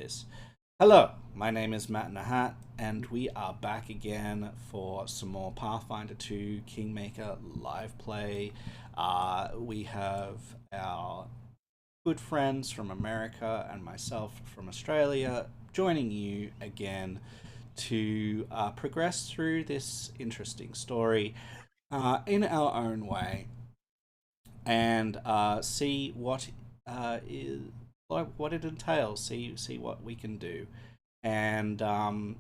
this. Hello, my name is Matt Nahat, and we are back again for some more Pathfinder 2 Kingmaker live play. We have our good friends from America and myself from Australia joining you again to progress through this interesting story in our own way and see is like what it entails. See what we can do, and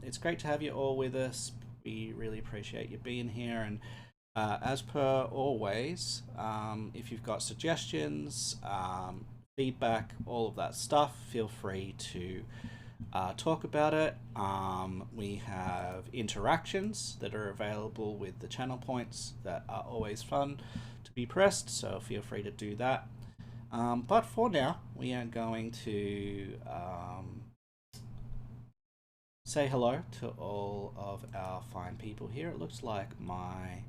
it's great to have you all with us. We really appreciate you being here, and as per always, if you've got suggestions, feedback, all of that stuff, feel free to talk about it. We have interactions that are available with the channel points that are always fun to be pressed, so feel free to do that. But for now, we are going to say hello to all of our fine people here. It looks like my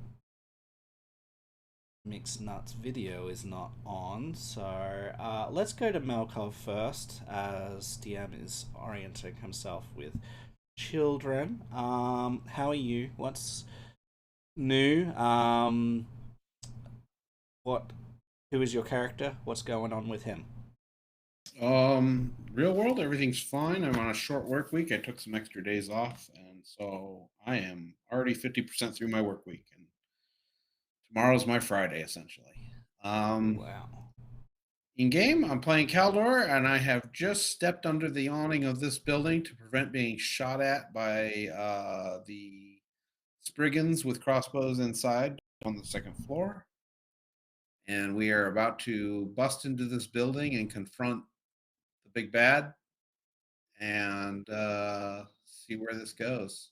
Mixed Nuts video is not on, so let's go to Melkov first, as DM is orienting himself with children. How are you? What's new? What? Who is your character? What's going on with him? Real world, everything's fine. I'm on a short work week. I took some extra days off, and so I am already 50% through my work week, and tomorrow's my Friday, essentially. Um, Wow. in game, I'm playing Caldor, and I have just stepped under the awning of this building to prevent being shot at by the Spriggens with crossbows inside on the second floor. And we are about to bust into this building and confront the big bad and see where this goes.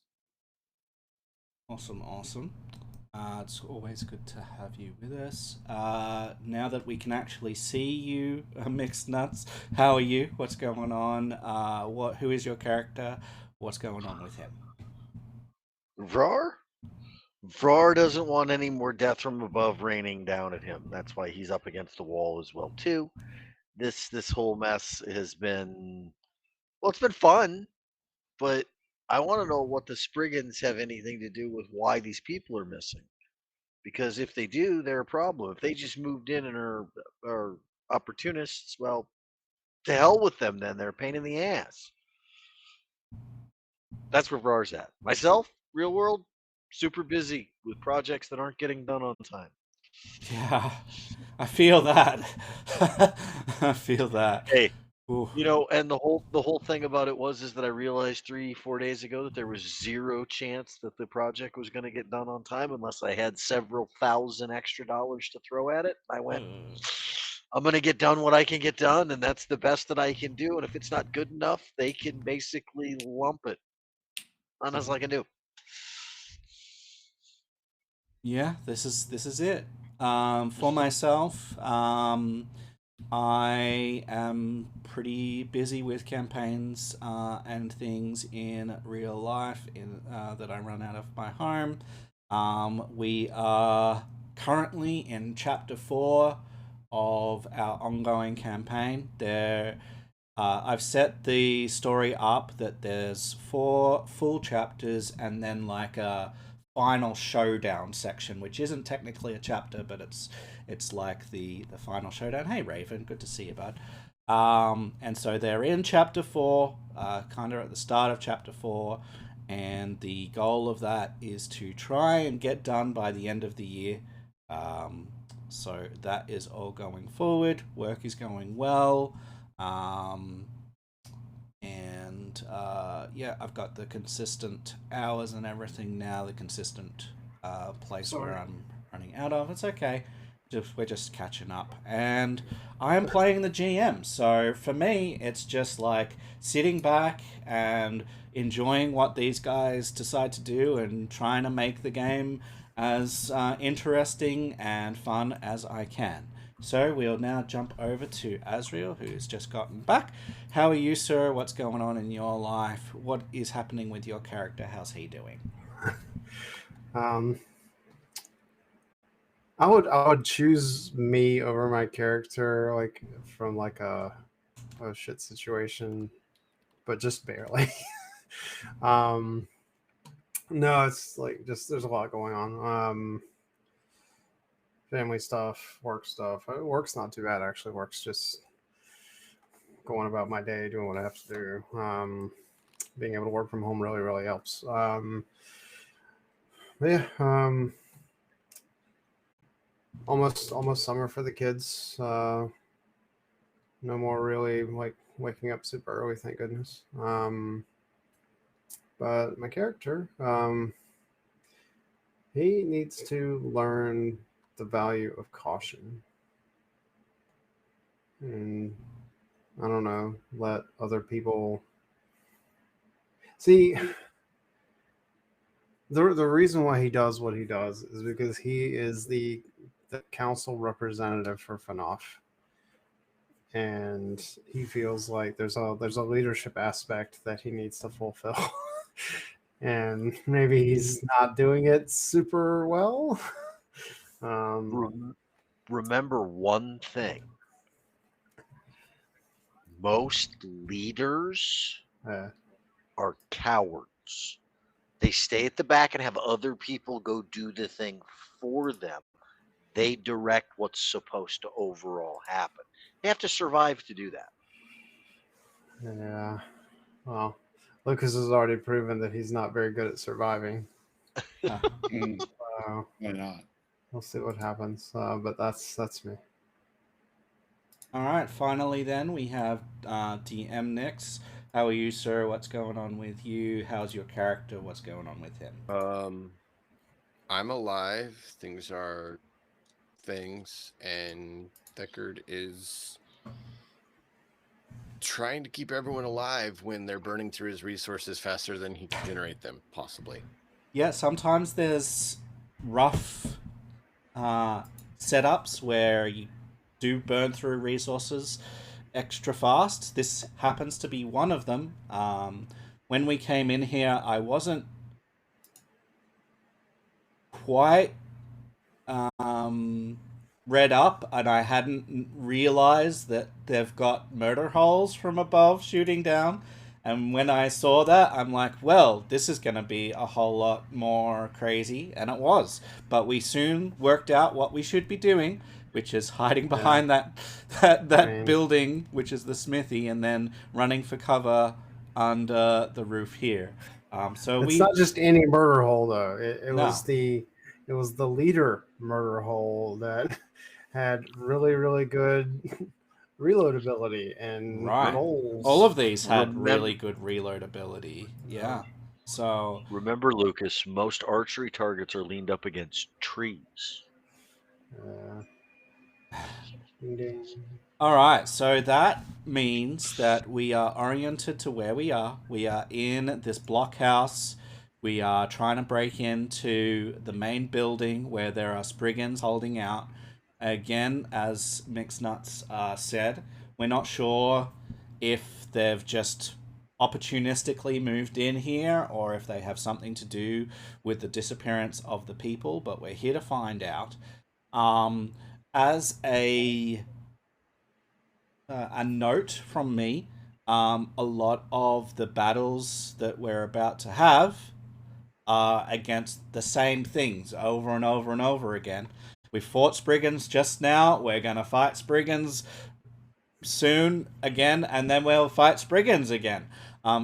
Awesome, awesome. It's always good to have you with us. Now that we can actually see you, Mixed Nuts, how are you? What's going on? Who is your character? What's going on with him? Vrar? Vrar doesn't want any more death from above raining down at him. That's why he's up against the wall as well too. This whole mess has been it's been fun, but I want to know what the Spriggens have anything to do with why these people are missing. Because if they do, they're a problem. If they just moved in and are opportunists, well, to hell with them then. They're a pain in the ass. That's where Vrar's at. Myself, real world, super busy with projects that aren't getting done on time. Yeah, I feel that. I feel that. Hey, Ooh. and the whole thing about it is that I realized 3-4 days ago that there was zero chance that the project was going to get done on time unless I had several thousand extra dollars to throw at it. I went, I'm going to get done what I can get done, and that's the best that I can do. And if it's not good enough, they can basically lump it. And that's all I can do. Yeah, this is it. For myself, I am pretty busy with campaigns and things in real life that I run out of my home. We are currently in chapter 4 of our ongoing campaign. I've set the story up that there's 4 full chapters and then like a final showdown section, which isn't technically a chapter, but it's like the final showdown. Hey Raven, good to see you, bud. And so they're in chapter 4, kind of at the start of chapter 4, and the goal of that is to try and get done by the end of the year. So that is all going forward. Work is going well. Um, and yeah, I've got the consistent hours and everything now. The consistent place where I'm running out of. It's okay. We're just catching up, and I am playing the GM. So for me, it's just like sitting back and enjoying what these guys decide to do, and trying to make the game as interesting and fun as I can. So we'll now jump over to Azriel, who's just gotten back. How are you, sir? What's going on in your life? What is happening with your character? How's he doing? Um, I would choose me over my character, like from like a shit situation, but just barely. No, it's like just there's a lot going on. Family stuff, work stuff. Work's not too bad actually. Work's just going about my day, doing what I have to do. Being able to work from home really, really helps. But yeah, almost summer for the kids. No more really like waking up super early, thank goodness. But my character, he needs to learn the value of caution. And I don't know, let other people see. The reason why he does what he does is because he is the council representative for FNAF, and he feels like there's a leadership aspect that he needs to fulfill, and maybe he's not doing it super well. Remember one thing: most leaders are cowards. They stay at the back and have other people go do the thing for them. They direct what's supposed to overall happen. They have to survive to do that. Yeah. Well, Lucas has already proven that he's not very good at surviving. Why not? We'll see what happens. But that's me. All right. Finally, then we have DM Nix. How are you, sir? What's going on with you? How's your character? What's going on with him? I'm alive. Things are things, and Deckard is trying to keep everyone alive when they're burning through his resources faster than he can generate them, possibly. Yeah, sometimes there's rough setups where you do burn through resources extra fast. This happens to be one of them. When we came in here, I wasn't quite read up, and I hadn't realized that they've got murder holes from above shooting down. And when I saw that, I'm like, well, this is going to be a whole lot more crazy. And it was. But we soon worked out what we should be doing, which is hiding behind that building, which is the smithy, and then running for cover under the roof here. So it's not just any murder hole though. It No. was the leader murder hole that had really, really good reload ability and rolls. All of these had really good reload ability. Yeah. So remember, Lucas, most archery targets are leaned up against trees. All right, so that means that we are oriented to where we are. We are in this blockhouse. We are trying to break into the main building where there are Spriggens holding out. Again, as Mixnuts said, we're not sure if they've just opportunistically moved in here or if they have something to do with the disappearance of the people, but we're here to find out. As a note from me, a lot of the battles that we're about to have are against the same things over and over and over again. We fought Spriggens just now. We're going to fight Spriggens soon again, and then we'll fight Spriggens again.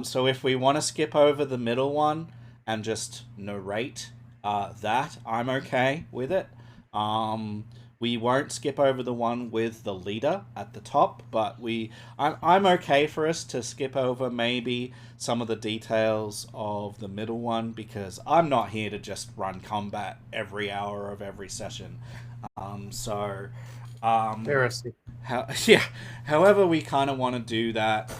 So if we want to skip over the middle one and just narrate that, I'm okay with it. We won't skip over the one with the leader at the top, but I'm okay for us to skip over maybe some of the details of the middle one, because I'm not here to just run combat every hour of every session. Heresy. However we kind of want to do that,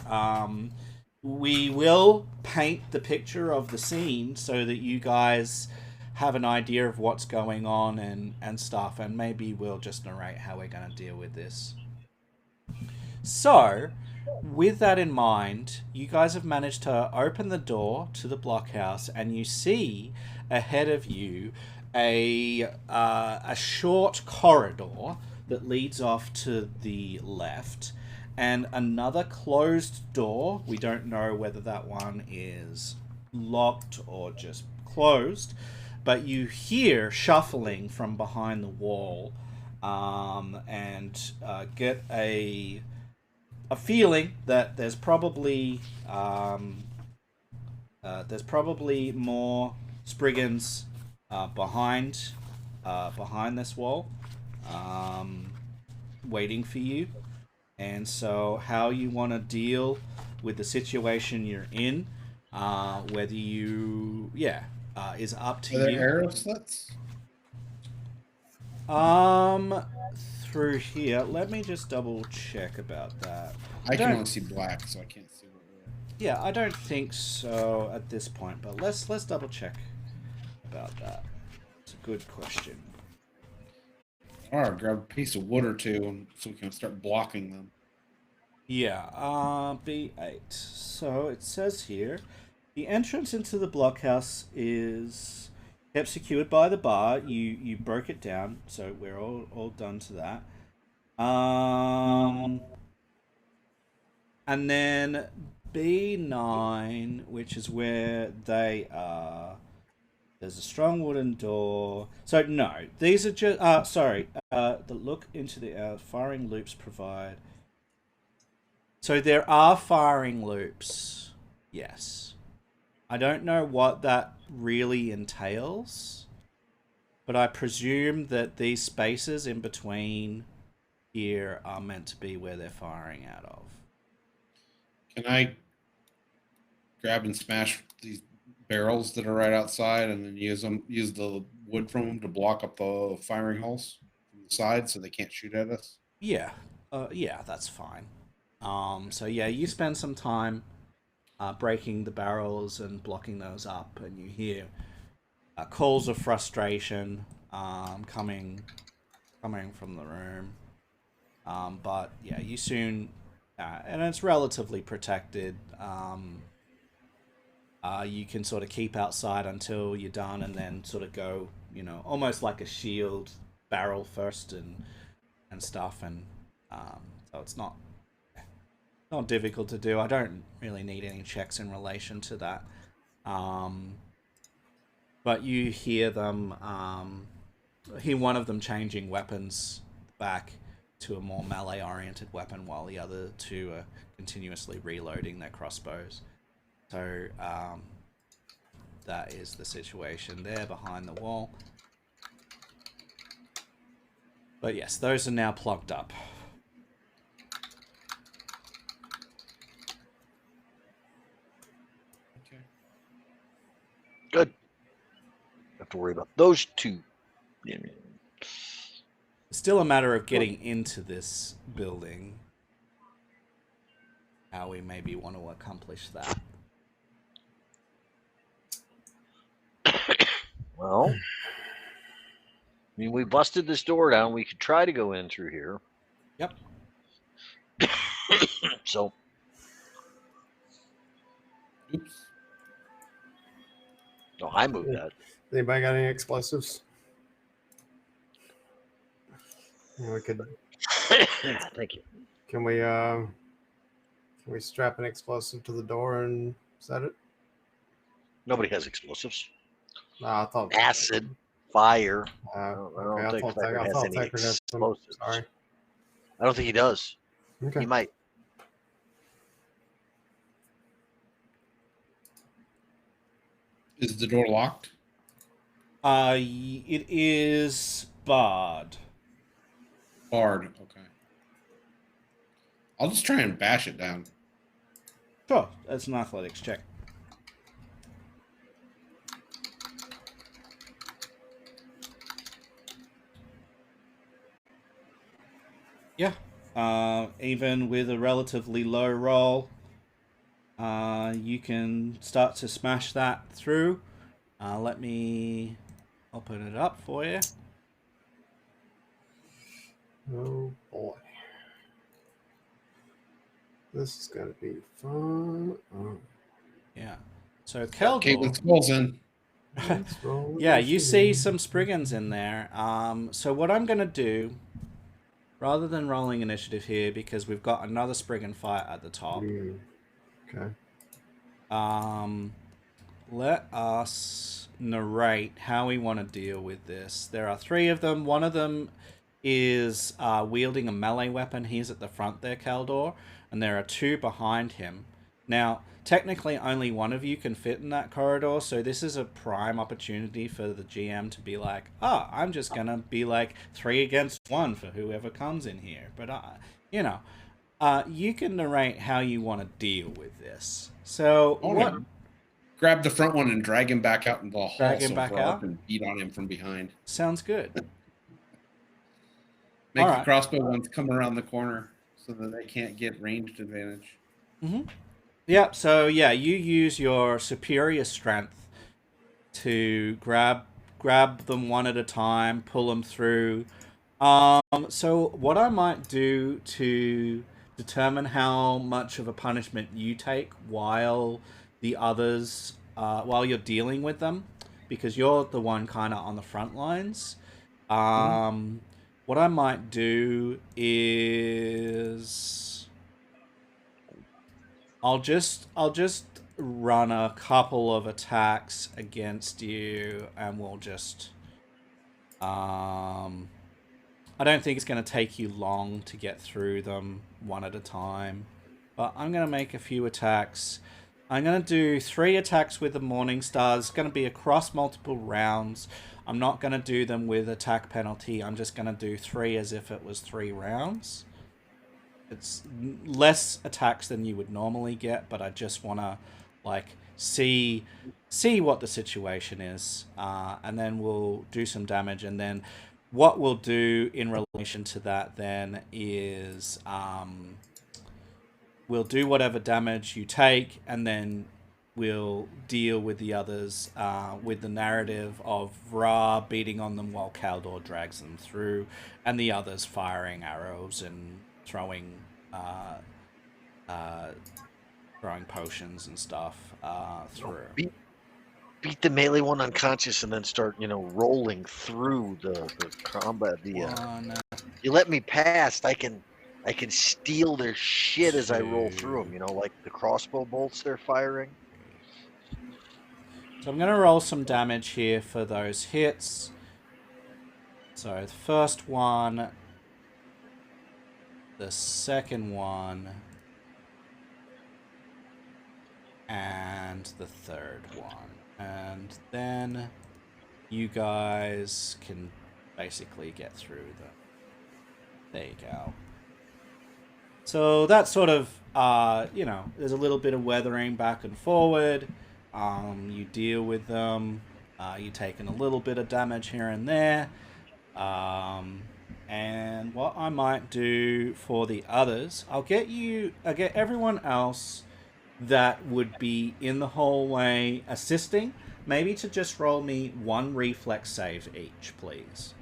we will paint the picture of the scene so that you guys have an idea of what's going on and stuff, and maybe we'll just narrate how we're going to deal with this. So, with that in mind, you guys have managed to open the door to the blockhouse, and you see ahead of you a short corridor that leads off to the left, and another closed door. We don't know whether that one is locked or just closed, but you hear shuffling from behind the wall, and get a feeling that there's probably more Spriggens behind this wall, waiting for you. And so, how you want to deal with the situation you're in, whether you, is up Are to there you. arrow slits? Through here, let me just double check about that. I can don't- only see black, so I can't see what we're. Yeah, I don't think so at this point, but let's double check about that. It's a good question. All right, grab a piece of wood or two, so we can start blocking them. Yeah, B8. So it says here, the entrance into the blockhouse is kept secured by the bar. You broke it down, so we're all done to that. And then B9, which is where they are. There's a strong wooden door. So no, these are just. The look into the firing loops provide. So there are firing loops. Yes. I don't know what that really entails, but I presume that these spaces in between here are meant to be where they're firing out of. Can I grab and smash these barrels that are right outside, and then use the wood from them to block up the firing holes from the side, so they can't shoot at us? Yeah, that's fine. So yeah, you spend some time breaking the barrels and blocking those up, and you hear calls of frustration coming from the room. But yeah, you soon, and it's relatively protected. You can sort of keep outside until you're done, and then sort of go, almost like a shield barrel first and stuff, and so it's not difficult to do. I don't really need any checks in relation to that. But you hear them, hear one of them changing weapons back to a more melee-oriented weapon, while the other two are continuously reloading their crossbows. So that is the situation there behind the wall. But yes, those are now plugged up. Okay. Good. Don't have to worry about those two. It's still a matter of getting into this building. How we maybe want to accomplish that. Well, I mean, we busted this door down. We could try to go in through here. Yep. So, Oops. no, I moved that. Anybody got any explosives? Yeah, we could. Thank you. Can we strap an explosive to the door and set it? Nobody has explosives. No, I thought Acid, fire. I don't think Becker I has thought any Becker had some. explosives. Sorry. I don't think he does. Okay. He might. Is the door locked? It is barred. Barred. Okay. I'll just try and bash it down. Sure, that's an athletics check. Yeah. Even with a relatively low roll, you can start to smash that through. Let me open it up for you. Oh boy. This is gonna be fun. Oh. Yeah. So Okay, Keldor. let's balls in. Let's roll Yeah, this you see again. some Spriggens in there. So what I'm gonna do rather than rolling initiative here, because we've got another Spriggen fight at the top, Okay. let us narrate how we want to deal with this. There are 3 of them. One of them is wielding a melee weapon. He's at the front there, Kaldor, and there are 2 behind him. Now, technically, only one of you can fit in that corridor, so this is a prime opportunity for the GM to be like, I'm just going to be like 3 against 1 for whoever comes in here. But, you can narrate how you want to deal with this. So, what... Grab the front one and drag him back out into the hall Drag him so back Vrar out? can beat on him from behind. Sounds good. Make All the right. crossbow ones come around the corner so that they can't get ranged advantage. Yeah, so yeah, you use your superior strength to grab them one at a time, pull them through. So what I might do to determine how much of a punishment you take while the others, while you're dealing with them, because you're the one kind of on the front lines. What I might do is I'll just run a couple of attacks against you, and we'll just I don't think it's going to take you long to get through them one at a time, but I'm going to make a few attacks. I'm going to do 3 attacks with the Morning Stars. It's going to be across multiple rounds. I'm not going to do them with attack penalty. I'm just going to do 3 as if it was 3 rounds. It's less attacks than you would normally get, but I just want to like see what the situation is, and then we'll do some damage. And then what we'll do in relation to that then is we'll do whatever damage you take, and then we'll deal with the others with the narrative of Ra beating on them while Kaldor drags them through, and the others firing arrows and throwing potions and stuff through. Beat the melee one unconscious and then start, rolling through the combat. You let me past, I can steal their shit as I roll through them. Like the crossbow bolts they're firing. So I'm going to roll some damage here for those hits. So the first one, the second one, and the third one. And then you guys can basically get through them. There you go. So that's sort of, there's a little bit of weathering back and forward. You deal with them. You're taking a little bit of damage here and there. And what I might do for the others, I'll get everyone else that would be in the hallway assisting, maybe to just roll me 1 reflex save each, please,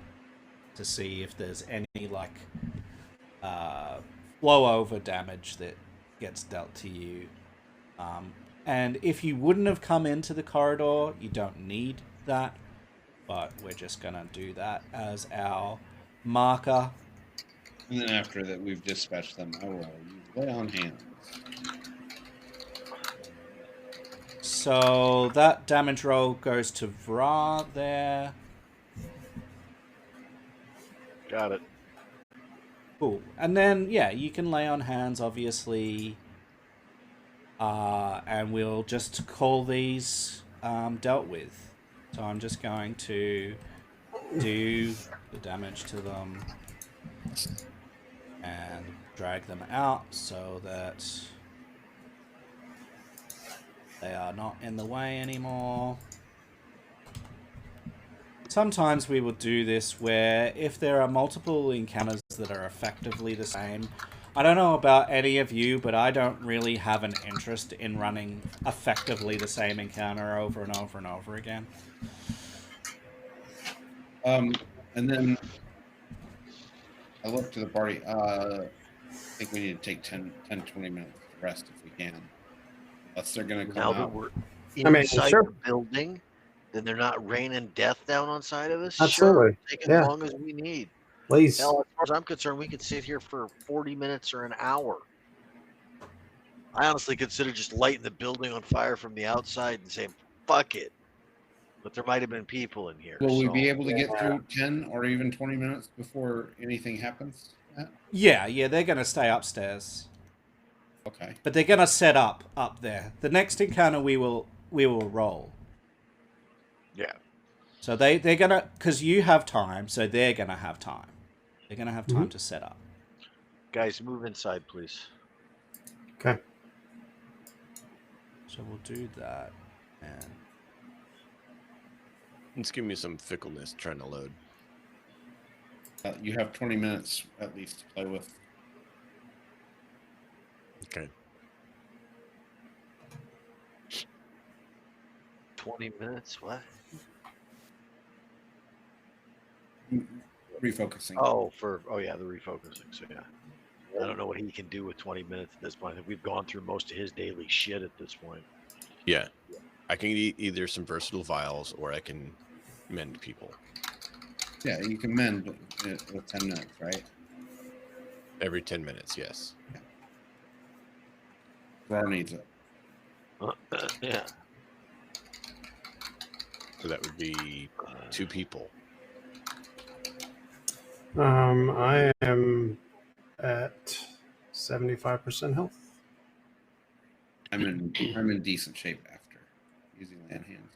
to see if there's any flow over damage that gets dealt to you. And if you wouldn't have come into the corridor, you don't need that, but we're just gonna do that as our marker. And then after that we've dispatched them, I will use lay on hands. So that damage roll goes to Vrar there. Got it. Cool. And then, yeah, you can lay on hands, obviously. And we'll just call these dealt with. So I'm just going to do the damage to them and drag them out so that they are not in the way anymore. Sometimes we will do this where if there are multiple encounters that are effectively the same, I don't know about any of you, but I don't really have an interest in running effectively the same encounter over and over and over again. And then I look to the party. I think we need to take 10, 20 minutes to rest if we can. Unless they're going to come Now that out. we're I mean, inside sure. the building, then they're not raining death down on side of us. Absolutely. Sure, take as Yeah. long as we need. Please. Hell, as far as I'm concerned, we could sit here for 40 minutes or an hour. I honestly consider just lighting the building on fire from the outside and saying, fuck it. But there might have been people in here. Will we so- be able to get through 10 or even 20 minutes before anything happens? Yeah, they're going to stay upstairs. Okay. But they're going to set up there. The next encounter we will roll. Yeah. So they're going to... Because you have time, so they're going to have time. They're going to have time to set up. Guys, move inside, please. Okay. So we'll do that. And It's giving me some fickleness trying to load. You have 20 minutes at least to play with. Okay. 20 minutes? What? Refocusing. Oh, yeah, the refocusing. So, yeah. I don't know what he can do with 20 minutes at this point. I think we've gone through most of his daily shit at this point. Yeah. I can eat either some versatile vials or I can mend people. Yeah, you can mend with 10 minutes, right? Every 10 minutes, yes. Rar needs it. Yeah. So that would be 2 people. I am at 75% health. I'm in decent shape after using land hands.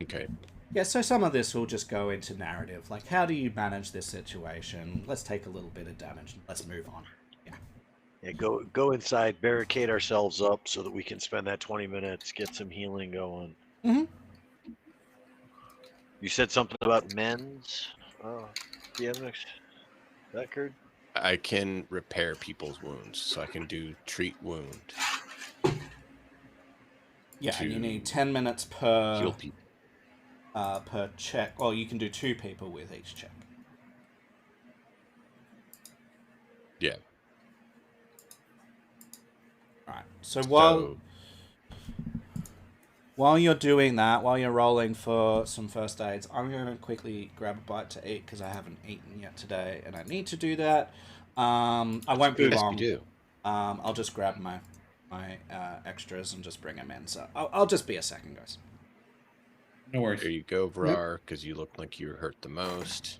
Okay. yeah, so some of this will just go into narrative. Like, how do you manage this situation? Let's take a little bit of damage and let's move on. Yeah, go inside, barricade ourselves up so that we can spend that 20 minutes, get some healing going. Mhm. You said something about men's DMX record? I can repair people's wounds, so I can do treat wound. Yeah, and you To need 10 minutes Heal people. per check. Well, you can do 2 people with each check. Yeah. Right. So while you're doing that, while you're rolling for some first aids, I'm going to quickly grab a bite to eat because I haven't eaten yet today, and I need to do that. I won't be long. You do. I'll just grab my extras and just bring them in. So I'll just be a second, guys. No worries. There you go, Vrar, because you look like you were hurt the most.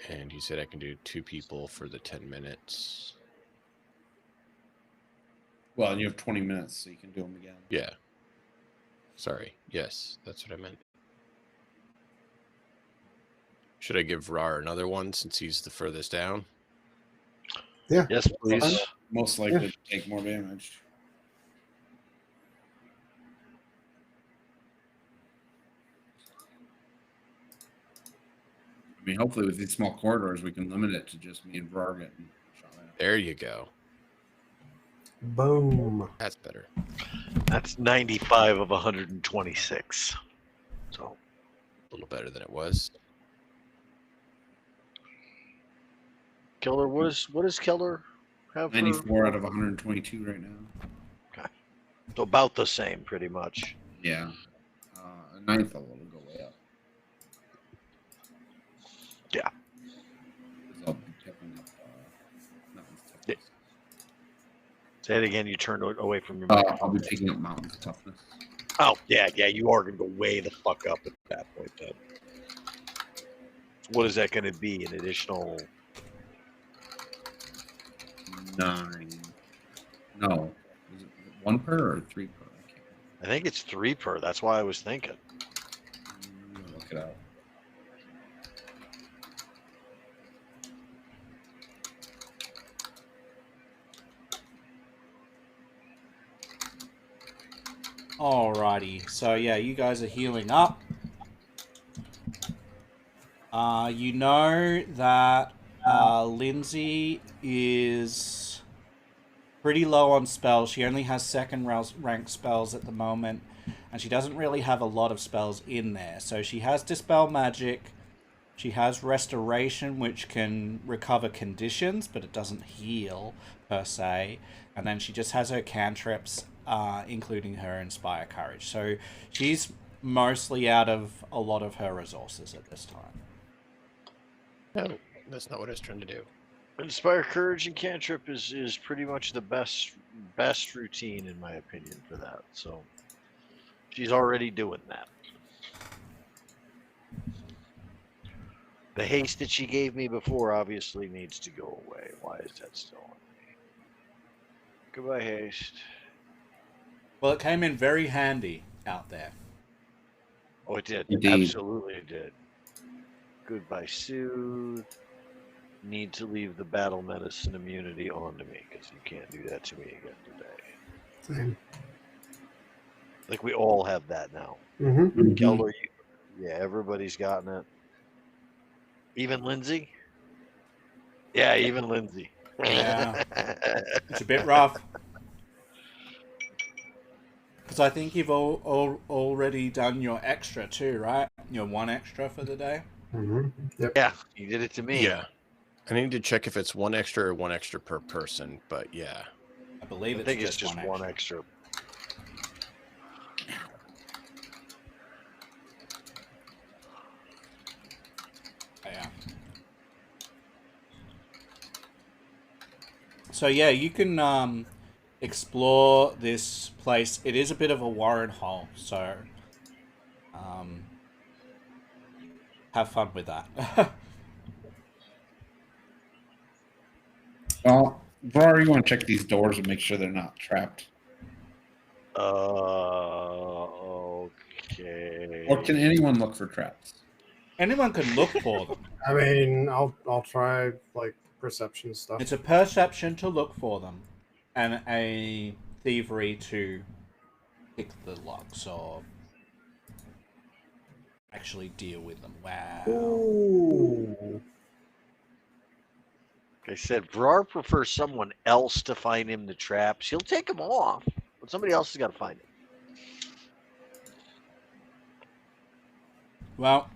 And you said I can do 2 people for the 10 minutes. Well, and you have 20 minutes, so you can do them again. Yeah. Sorry. Yes, that's what I meant. Should I give Vrar another one since he's the furthest down? Yeah. Yes, please. Most likely to take more damage. I mean, hopefully with these small corridors, we can limit it to just me and Vrar getting shot at. There you go. Boom. That's better. That's 95 of 126. So A little better than it was. Killer, what does Killer have? 94 out of 122 right now. So about the same, pretty much. Yeah. A ninth level will go way up. Yeah. 'Cause I'll be picking up mountains Yeah. toughness. Say it again. You turned away from your. I'll be picking up mountains toughness. Oh yeah. You are gonna go way the fuck up at that point. Then. What is that going to be? An additional 9. No. Is it 1 per or 3 per? I can't I think it's 3 per. That's why I was thinking. remember. Look it up. Alrighty. So yeah, you guys are healing up. You know that Lindsay is pretty low on spells. She only has second rank spells at the moment, and she doesn't really have a lot of spells in there. So she has Dispel Magic, she has Restoration, which can recover conditions, but it doesn't heal per se. And then she just has her cantrips, including her Inspire Courage. So she's mostly out of a lot of her resources at this time. No, that's not what I was trying to do. Inspire Courage and Cantrip is pretty much the best routine in my opinion for that. So she's already doing that. The haste that she gave me before obviously needs to go away. Why is that still on me? Goodbye, haste. Well, it came in very handy out there. Oh, it did. Indeed. Absolutely it did. Goodbye, Soothe. Need to leave the battle medicine immunity on to me because you can't do that to me again today. Same. Like we all have that now. Mm-hmm. Keldor, yeah, everybody's gotten it. Even Lindsay? Yeah, even Lindsay. Yeah. It's a bit rough. Because I think you've already done your extra too, right? Your 1 extra for the day. Mm-hmm. Yep. Yeah, you did it to me. Yeah. I need to check if it's 1 extra or 1 extra per person, but yeah. I believe I it's think just, it's just one extra. Yeah. So yeah, you can explore this place. It is a bit of a warren hole, so have fun with that. Well, Brar, you want to check these doors and make sure they're not trapped. Okay. Or can anyone look for traps? Anyone can look for them. I mean, I'll try like perception stuff. It's a perception to look for them, and a thievery to pick the locks or actually deal with them. Wow. Ooh. Like I said, Brar prefers someone else to find him the traps. He'll take them off, but somebody else has got to find him. Well,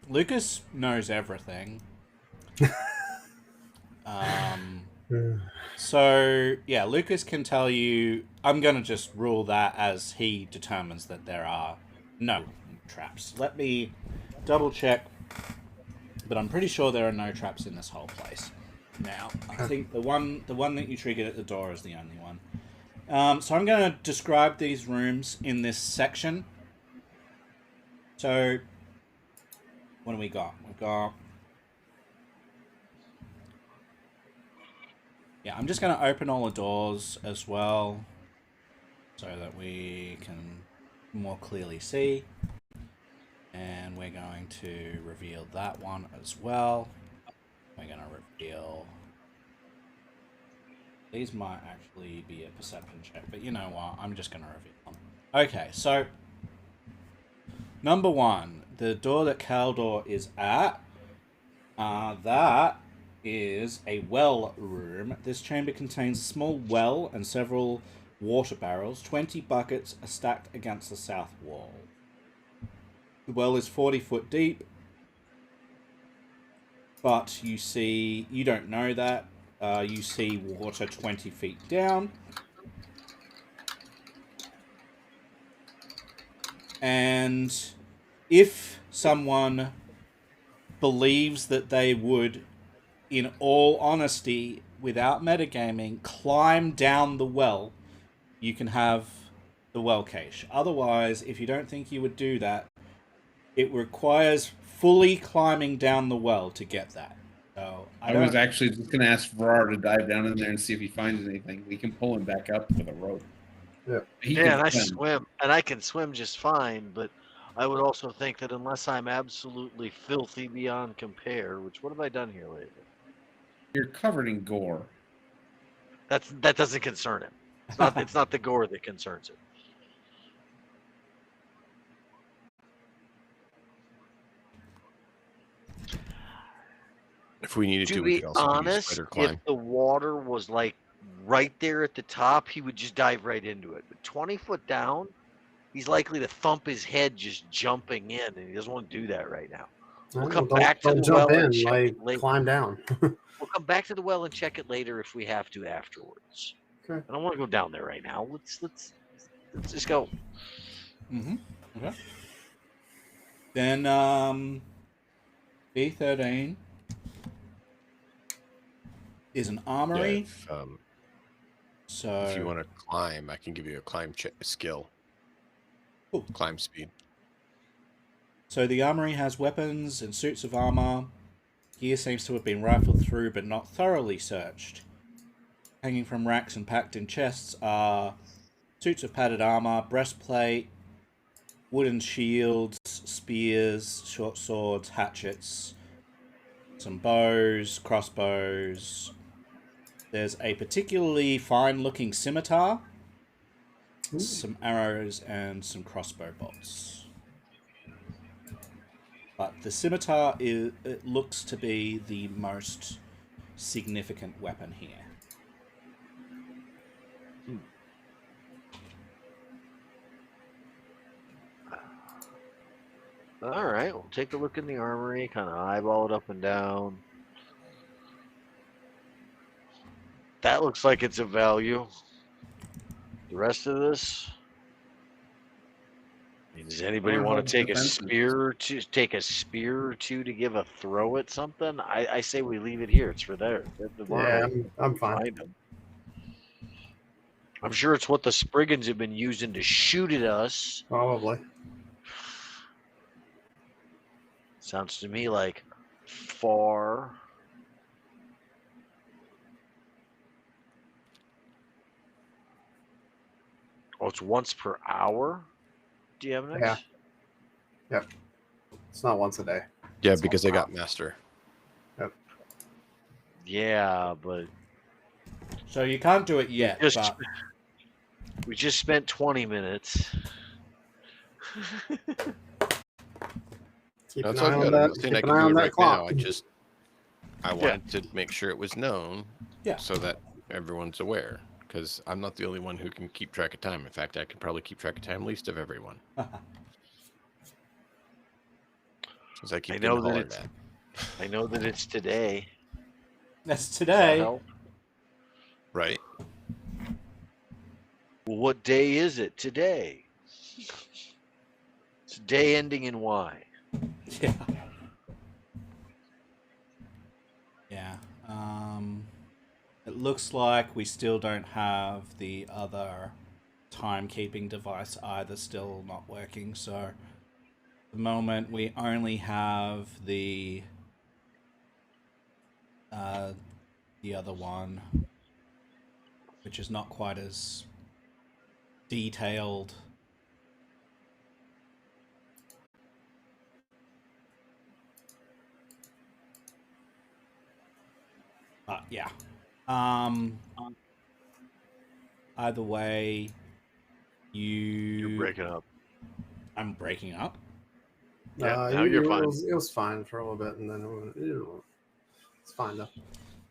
Lucas knows everything. So, yeah, Lucas can tell you... I'm going to just rule that as he determines that there are no traps. Let me double check. But I'm pretty sure there are no traps in this whole place. Now, I think the one that you triggered at the door is the only one. So I'm going to describe these rooms in this section. So, what do we got? We've got... Yeah, I'm just going to open all the doors as well, so that we can more clearly see. And we're going to reveal that one as well. We're going to reveal... These might actually be a perception check, but you know what? I'm just going to reveal them. Okay, so... Number 1, the door that Keldor is at. That is a well room. This chamber contains a small well and several water barrels. 20 buckets are stacked against the south wall. The well is 40 foot deep, but you don't know that. You see water 20 feet down. And if someone believes that they would, in all honesty, without metagaming, climb down the well, you can have the well cache. Otherwise, if you don't think you would do that, it requires fully climbing down the well to get that. So I was actually just going to ask Brar to dive down in there and see if he finds anything. We can pull him back up with a rope. Yeah. Yeah, and I swim, and I can swim just fine, but I would also think that unless I'm absolutely filthy beyond compare, which what have I done here lately? You're covered in gore. That doesn't concern him. It's not the gore that concerns him. If we needed To we be could also use honest, spider climb. if the water was like right there at the top, he would just dive right into it. But 20 foot down, he's likely to thump his head just jumping in, and he doesn't want to do that right now. We'll come back to the jump well in, and check like it later. climb down. We'll come back to the well and check it later if we have to afterwards. Okay. I don't want to go down there right now. Let's just go. Mm-hmm. Okay. Then B13 is an Yeah, armory. if you So want to climb, I can give you a climb skill. Cool. Climb speed. So the armory has weapons and suits of armor. Gear seems to have been rifled through but not thoroughly searched. Hanging from racks and packed in chests are suits of padded armor, breastplate, wooden shields, spears, short swords, hatchets, some bows, crossbows. There's a particularly fine-looking scimitar, some arrows, and some crossbow bolts. But the scimitar it looks to be the most significant weapon here. All right, we'll take a look in the armory, kind of eyeball it up and down. That looks like it's of value. The rest of this. I mean, does anybody want Arnold's to take a defenses. spear or two to give a throw at something? I say we leave it here. It's for there. Yeah, I'm fine. Find them. I'm sure it's what the Spriggens have been using to shoot at us. Probably. Sounds to me like far. Oh, it's once per hour. Do you have next? Yeah. Yep. It's not once a day. Yeah, It's because once I an got master. Yeah, but So you can't do it yet, just but we just spent 20 minutes. Keep That's an eye all on good. that. I'm not saying I Keep can an eye do on it that right clock. now. I wanted to make sure it was known, Yeah. so that everyone's aware. Because I'm not the only one who can keep track of time. In fact, I can probably keep track of time least of everyone. Since I keep I know getting that hollered it's- at. I know that it's today. that's Does that today. help? Right? Well, what day is it today? It's day ending in Y. Yeah. Yeah. It looks like we still don't have the other timekeeping device either, still not working. So at the moment we only have the other one, which is not quite as detailed. But yeah. Either way, You're breaking up. I'm breaking up. Yeah, now you're fine. It was fine for a little bit, and then it's fine though.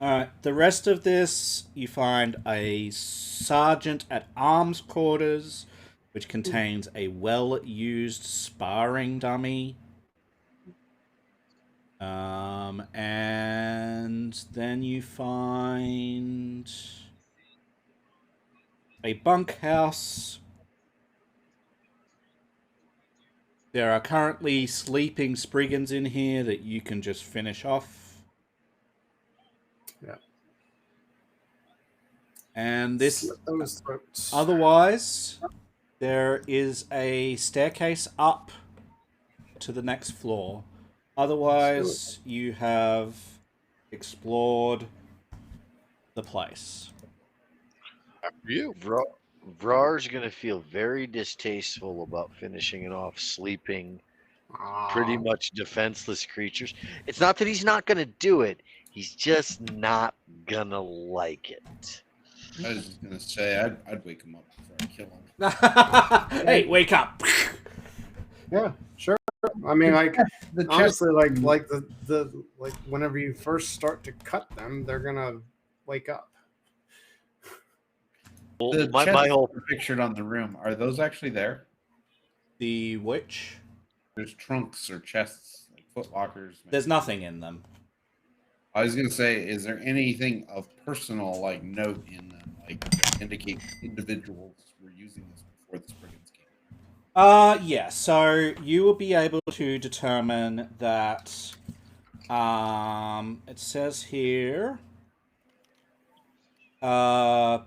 Alright, the rest of this, you find a sergeant at arms quarters, which contains a well-used sparring dummy. And then you find a bunkhouse. There are currently sleeping Spriggens in here that you can just finish off. Yeah. And this, Slit those throats. otherwise, there is a staircase up to the next floor. Otherwise, you have explored the place. After you. Vrar's gonna feel very distasteful about finishing it off sleeping pretty much defenseless creatures. It's not that he's not gonna do it, he's just not gonna like it. I was just gonna say I'd wake him up before I kill him. Hey, wake up! Yeah, sure. I mean, like The chest, honestly, like the like whenever you first start to cut them, they're gonna wake up. Well, the my chests whole are pictured on the room. Are those actually there? The witch? There's trunks or chests, like foot lockers. maybe. There's nothing in them. I was gonna say, is there anything of personal like note in them, like that indicate individuals were using this before the Spriggens came? Yeah, so you will be able to determine that it says here the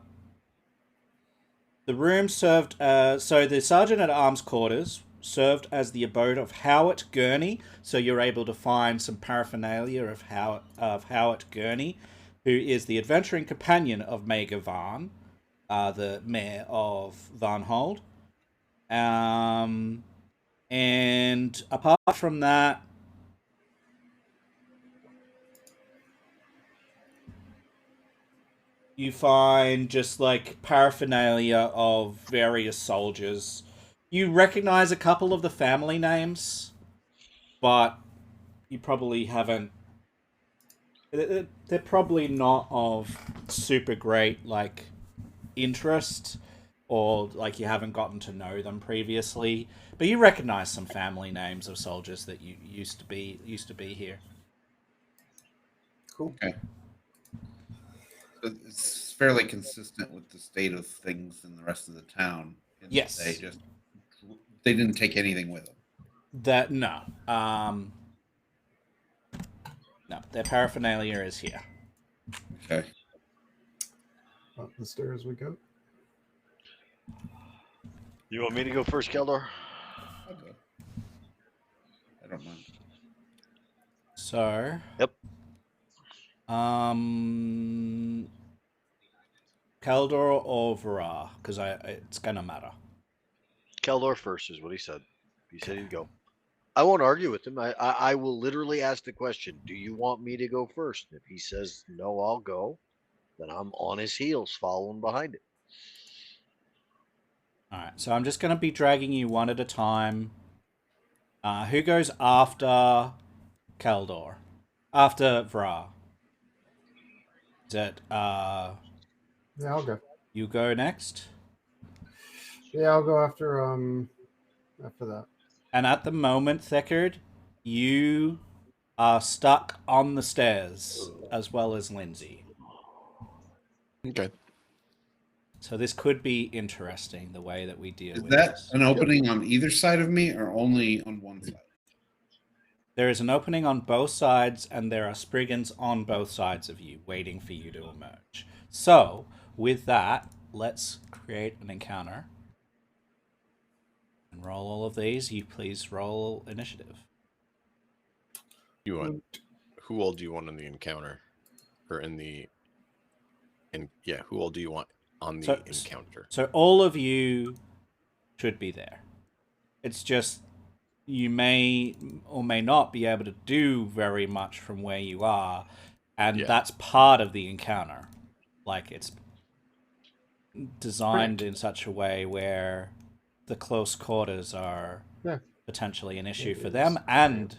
room served so the Sergeant at Arms quarters served as the abode of Howard Gurney, so you're able to find some paraphernalia of Howard Gurney, who is the adventuring companion of Mager Van, the mayor of Varnhold. And apart from that, you find just like paraphernalia of various soldiers. You recognize a couple of the family names, but you probably haven't. They're probably not of super great like interest, or like you haven't gotten to know them previously. But you recognize some family names of soldiers that you used to be here. Cool. Okay. So it's fairly consistent with the state of things in the rest of the town. In that Yes. they didn't take anything with them. That no. No, their paraphernalia is here. Okay. Up the stairs we go. You want me to go first, Keldor? I'll go. I don't mind. So. Yep. Keldor or Vara, because it's gonna matter. Keldor first is what he said. He said he'd go. I won't argue with him. I will literally ask the question, do you want me to go first? If he says, no, I'll go, then I'm on his heels following behind him. Alright, so I'm just gonna be dragging you one at a time. Who goes after Keldor? After Vra? Is it, Yeah, I'll go. you go next? Yeah, I'll go after that. And at the moment, Thickard, you are stuck on the stairs, as well as Lindsay. Okay. So this could be interesting, the way that we deal Is with that this. an opening on either side of me or only on one side? There is an opening on both sides, and there are Spriggens on both sides of you, waiting for you to emerge. So, with that, let's create an encounter. And roll all of these. You please roll initiative. You want who all do you want in the encounter, or in the? And yeah, who all do you want on the encounter? So all of you should be there. It's just you may or may not be able to do very much from where you are, and that's part of the encounter. Like it's designed in such a way where the close quarters are potentially an issue for them and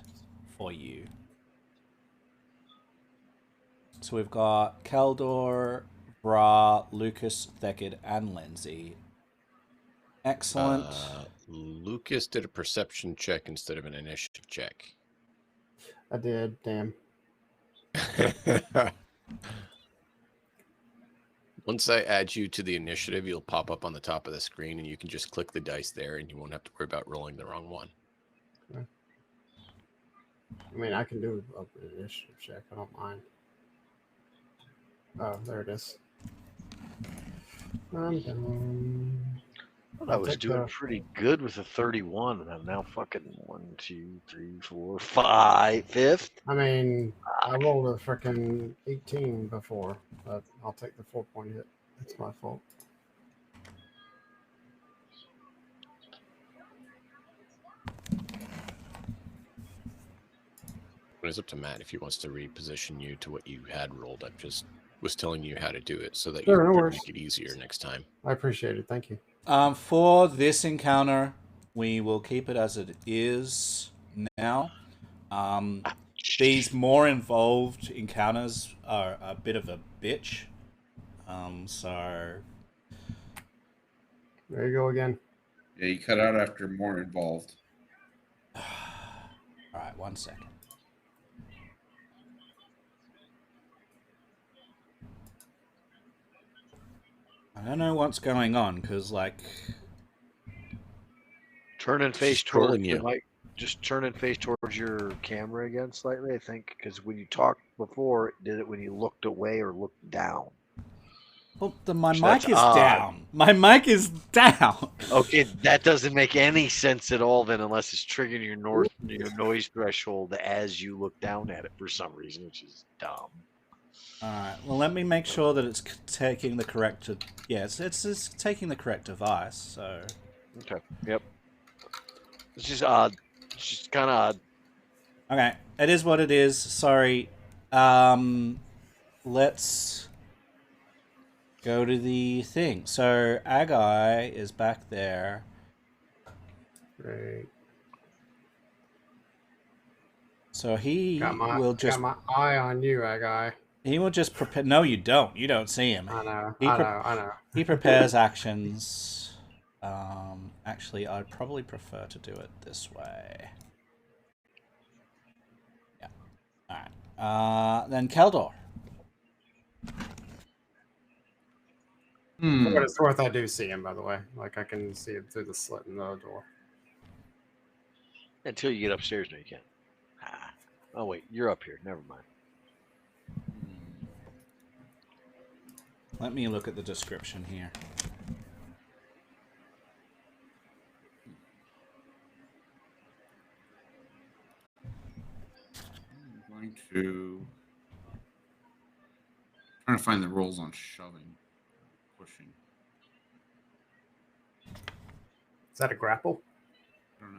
for you. So we've got Keldor, Bra, Lucas, Thickard, and Lindsay. Excellent. Lucas did a perception check instead of an initiative check. I did, damn. Once I add you to the initiative, you'll pop up on the top of the screen, and you can just click the dice there, and you won't have to worry about rolling the wrong one. Okay. I mean, I can do an initiative check. I don't mind. Oh, there it is. I'm done. Well, I was doing pretty good with a 31, and I'm now fucking 1, 2, 3, 4, 5, fifth. I mean, I rolled a freaking 18 before, but I'll take the 4-point hit. It's my fault. It's up to Matt if he wants to reposition you to what you had rolled. I just was telling you how to do it so that you can make it easier next time. I appreciate it. Thank you. For this encounter, we will keep it as it is now. These more involved encounters are a bit of a bitch. So there you go again. Yeah, you cut out after more involved. All right, 1 second. I don't know what's going on, because, like, Turn and face Just trolling towards you. the mic. Just turn and face towards your camera again slightly, I think, because when you talked before, it did it when you looked away or looked down. Well, my So mic that's is odd. down. My mic is down. Okay, that doesn't make any sense at all then, unless it's triggering your noise threshold as you look down at it for some reason, which is dumb. Alright, well let me make sure that it's taking the correct... Yeah, it's taking the correct device, so... Okay, yep. It's just odd. It's just kind of odd. Okay, it is what it is. Sorry. Let's go to the thing. So, Agai is back there. Great. So he will just... got my eye on you, guy. He will just prepare... No, you don't. You don't see him. I know. He I know. He prepares actions. Actually, I'd probably prefer to do it this way. Yeah. Alright. Then Keldor. For what it's worth, I do see him, by the way. Like, I can see it through the slit in the door. Until you get upstairs, no, you can't. Oh, wait, you're up here. Never mind. Let me look at the description here. I'm going to... trying to find the rules on shoving. Pushing. Is that a grapple? I don't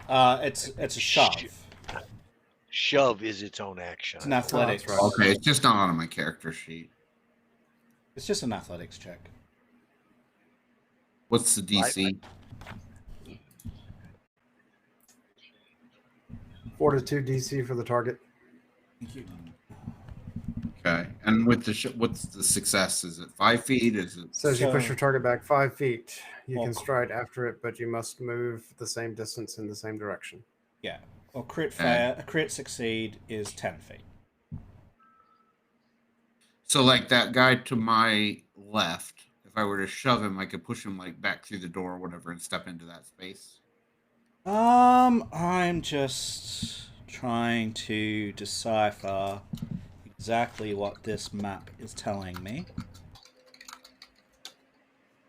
know. It's a shove. Shove is its own action. It's an athletics. Oh, that's right. Okay, it's just not on my character sheet. It's just an athletics check. What's the DC? Fortitude DC for the target. Thank you. Okay, and with the what's the success? Is it 5 feet? Is it? Says you push your target back 5 feet. You Well, can stride after it, but you must move the same distance in the same direction. Yeah. Well, crit fail, a crit succeed is 10 feet. So, like that guy to my left, if I were to shove him, I could push him like back through the door or whatever and step into that space. I'm just trying to decipher exactly what this map is telling me.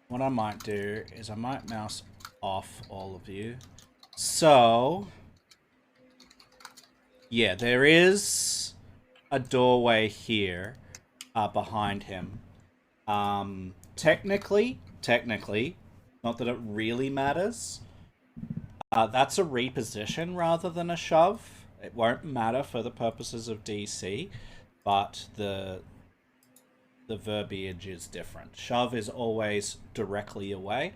What I might do is I might mouse off all of you. So, yeah, there is a doorway here behind him. Technically, not that it really matters. That's a reposition rather than a shove. It won't matter for the purposes of DC, but the verbiage is different. Shove is always directly away.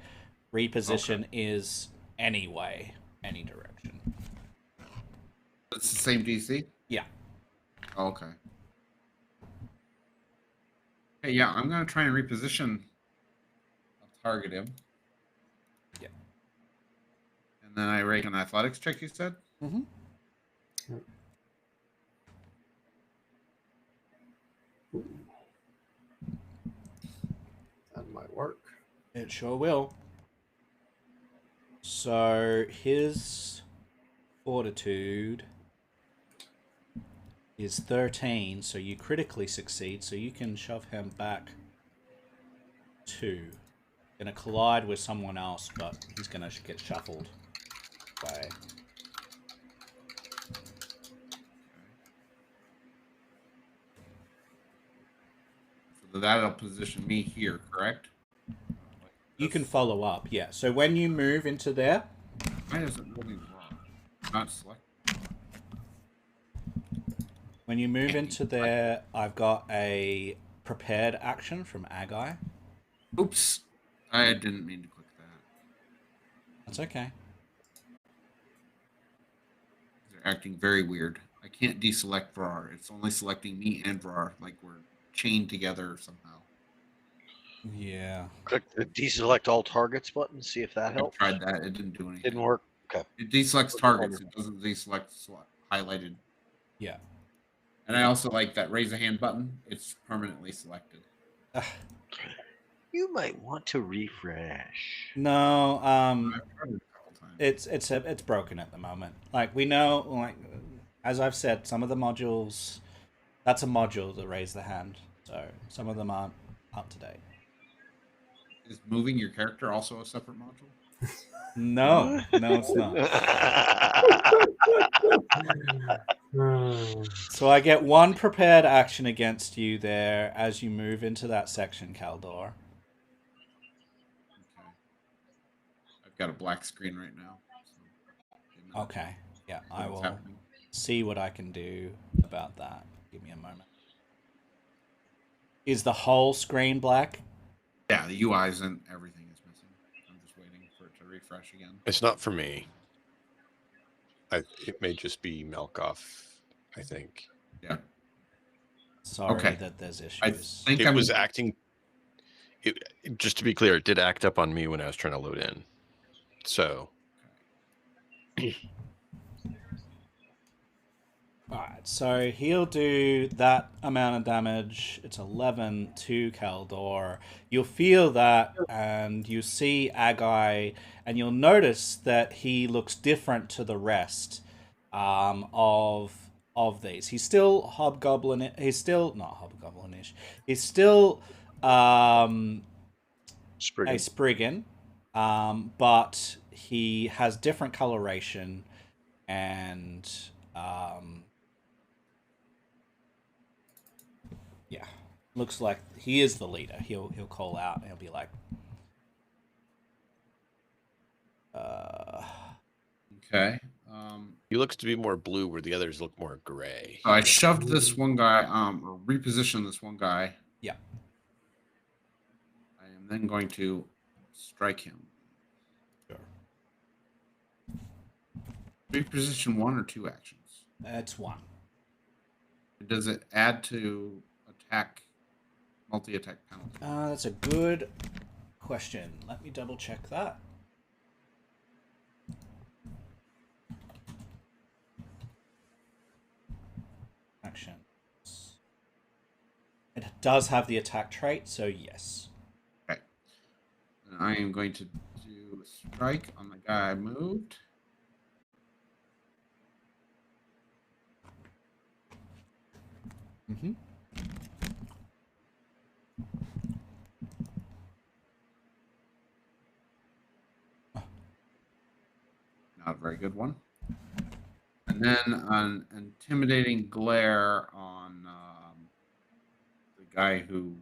Reposition is anyway, any direction. It's the same DC? Yeah. Oh, okay. Hey, yeah, I'm going to try and reposition. I'll target him. Yeah. And then I rake an athletics check, you said? Mm-hmm. That might work. It sure will. So his fortitude is 13, so you critically succeed, so you can shove him back 2. Gonna collide with someone else, but he's gonna get shuffled away. So that'll position me here, correct? You can follow up, yeah. So when you move into there, Why does it really wrong? Not select. when you move into there, I've got a prepared action from Agai. Oops. I didn't mean to click that. That's okay. They're acting very weird. I can't deselect Vrar. It's only selecting me and Vrar, like we're chained together somehow. Yeah. Click the deselect all targets button. See if that I helps. tried that. It didn't do anything. Didn't work. Okay. It deselects targets. It doesn't deselect highlighted. Yeah. And I also like that raise a hand button. It's permanently selected. You might want to refresh. No, I've tried it a couple times. it's broken at the moment. Like we know, like as I've said, some of the modules, that's a module to raise the hand. So some of them aren't up to date. Is moving your character also a separate module? No, no, it's not. So I get one prepared action against you there as you move into that section, Kaldor. Okay. I've got a black screen right now. So Okay, yeah, I what's will happening? see what I can do about that. Give me a moment. Is the whole screen black? Yeah, the UIs and everything is missing. I'm just waiting for it to refresh again. It's not for me. It may just be Melkoff, I think. Yeah. Sorry Okay. that there's issues. I think It I'm was acting. Just to be clear, it did act up on me when I was trying to load in. So. Alright, so he'll do that amount of damage. It's 11 to Kaldor. You'll feel that, and you see Agai, and you'll notice that he looks different to the rest of these. He's still hobgoblin. He's still not hobgoblinish. He's still a Spriggen. Spriggen, but he has different coloration and. Yeah, looks like he is the leader. He'll call out and he'll be like, okay. He looks to be more blue, where the others look more gray. So I shoved this one guy, or repositioned this one guy. yeah. I am then going to strike him. Sure. Reposition 1 or 2 actions. It's one. Does it add to attack, multi-attack penalty? That's a good question. Let me double check that. Actions. It does have the attack trait, so yes. Okay. And I am going to do a strike on the guy I moved. Mm-hmm. Not a very good one. And then an intimidating glare on the guy who.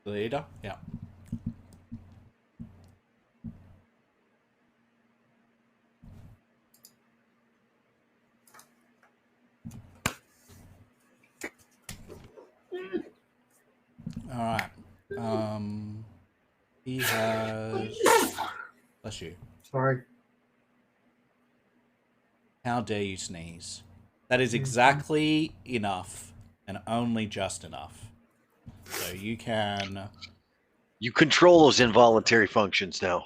The leader? Yeah. Alright. He has. Bless you. Sorry. How dare you sneeze? That is exactly enough, and only just enough. So you can. You control those involuntary functions now.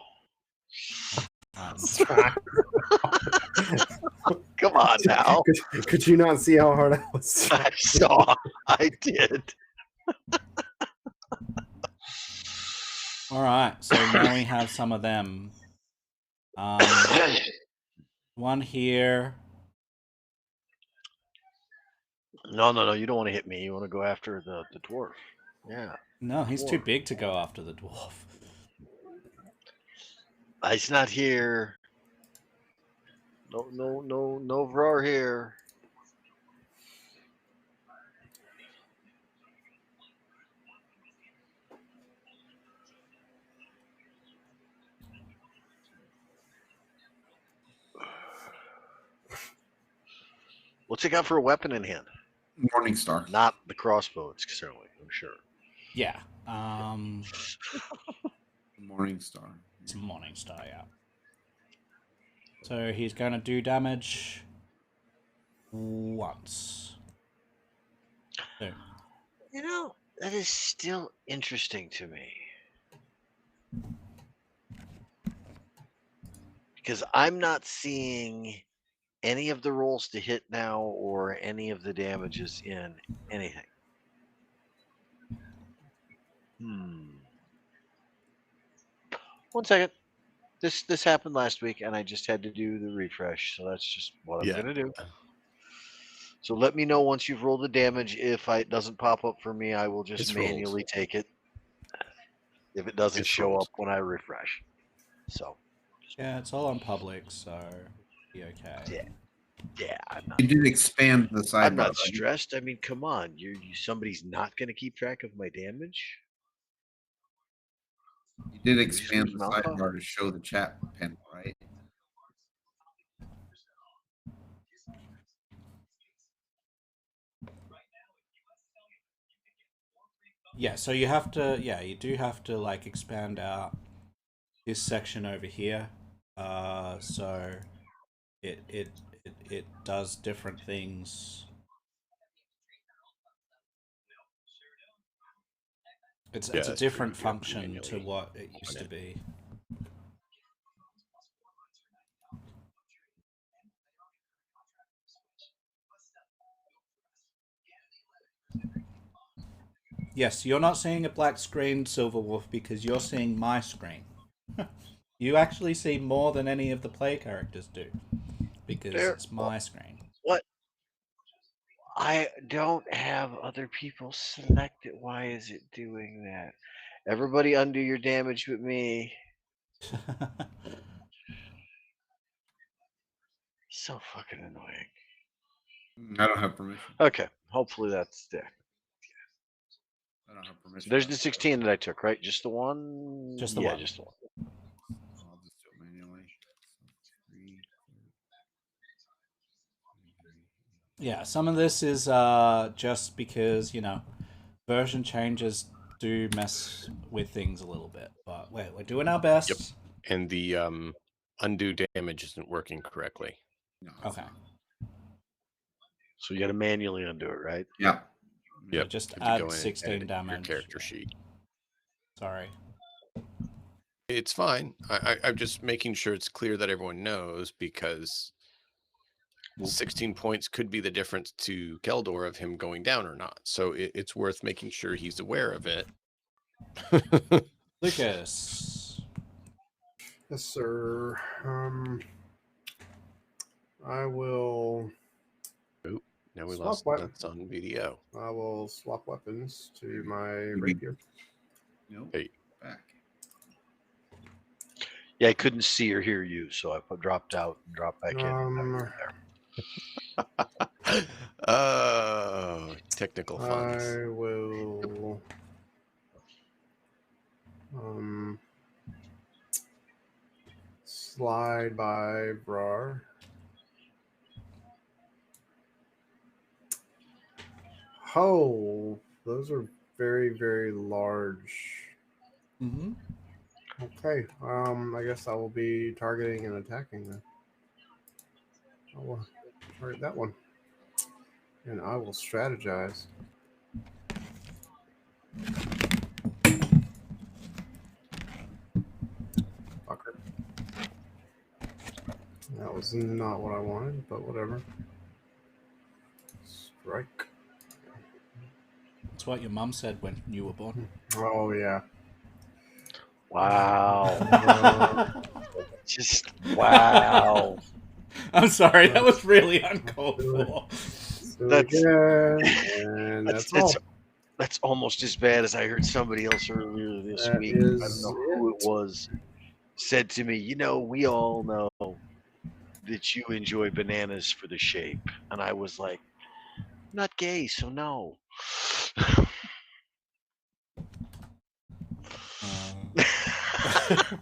Come on now. Could you not see how hard I was? I saw. I did. All right, so now we have some of them. One here. No. You don't want to hit me. You want to go after the dwarf. Yeah. No, he's too big to go after the dwarf. He's not here. No Vrar here. What's he got for a weapon in hand? Morningstar. Not the crossbow, certainly, I'm sure. Yeah. Morningstar. It's a Morningstar, yeah. So he's going to do damage once. So. You know, that is still interesting to me. Because I'm not seeing any of the rolls to hit now or any of the damages in anything. 1 second. This happened last week, and I just had to do the refresh, so that's just what I'm Yeah. gonna do. So let me know once you've rolled the damage. If it doesn't pop up for me, I will just It's rolled. manually take it. If it doesn't It's show rolled. up when I refresh. So Yeah, it's all on public, so be okay. yeah, I'm You did expand the sidebar. not right? stressed. I mean, come on, somebody's not gonna keep track of my damage. You did You expand just the use Malcolm? sidebar to show the chat panel, right? Yeah, so you have to, you do have to like expand out this section over here. So it does different things. It's a that's true, different you have to function to manually what it open used to it. be. Yes, you're not seeing a black screen, Silverwolf, because you're seeing my screen. You actually see more than any of the play characters do, because it's my screen. What? I don't have other people selected. Why is it doing that? Everybody undo your damage with me. So fucking annoying. I don't have permission. Okay, hopefully that's there. I don't have So permission. there's the 16 that I took, right? Just the one? Just the yeah, one. just the one. I'll just do it manually. Yeah, some of this is just because, version changes do mess with things a little bit. But we're doing our best. Yep. And the undo damage isn't working correctly. No, Okay. So you got to manually undo it, right? Yeah. Yep. Just You have to add go in and 16 edit damage. your character sheet. Sorry. It's fine. I'm just making sure it's clear that everyone knows, because 16 points could be the difference to Keldor of him going down or not. So it's worth making sure he's aware of it. Lucas. Yes, sir. I will. Oop, now we Swap lost weapon. nuts on video. I will swap weapons to my Maybe. rapier. Nope. Hey. Back. Yeah, I couldn't see or hear you, so I dropped out and dropped back in. Oh, technical funds. I will slide by Brar. Oh, those are very, very large. Mm-hmm. Okay, I guess I will be targeting and attacking them. I will target that one. And I will strategize. Fucker. That was not what I wanted, but whatever. Strike. That's what your mum said when you were born. Oh, yeah. Wow. Just wow. I'm sorry, that was really uncalled for. That's almost as bad as I heard somebody else earlier this week. I don't know who it was. Said to me, we all know that you enjoy bananas for the shape. And I was like, I'm not gay, so no.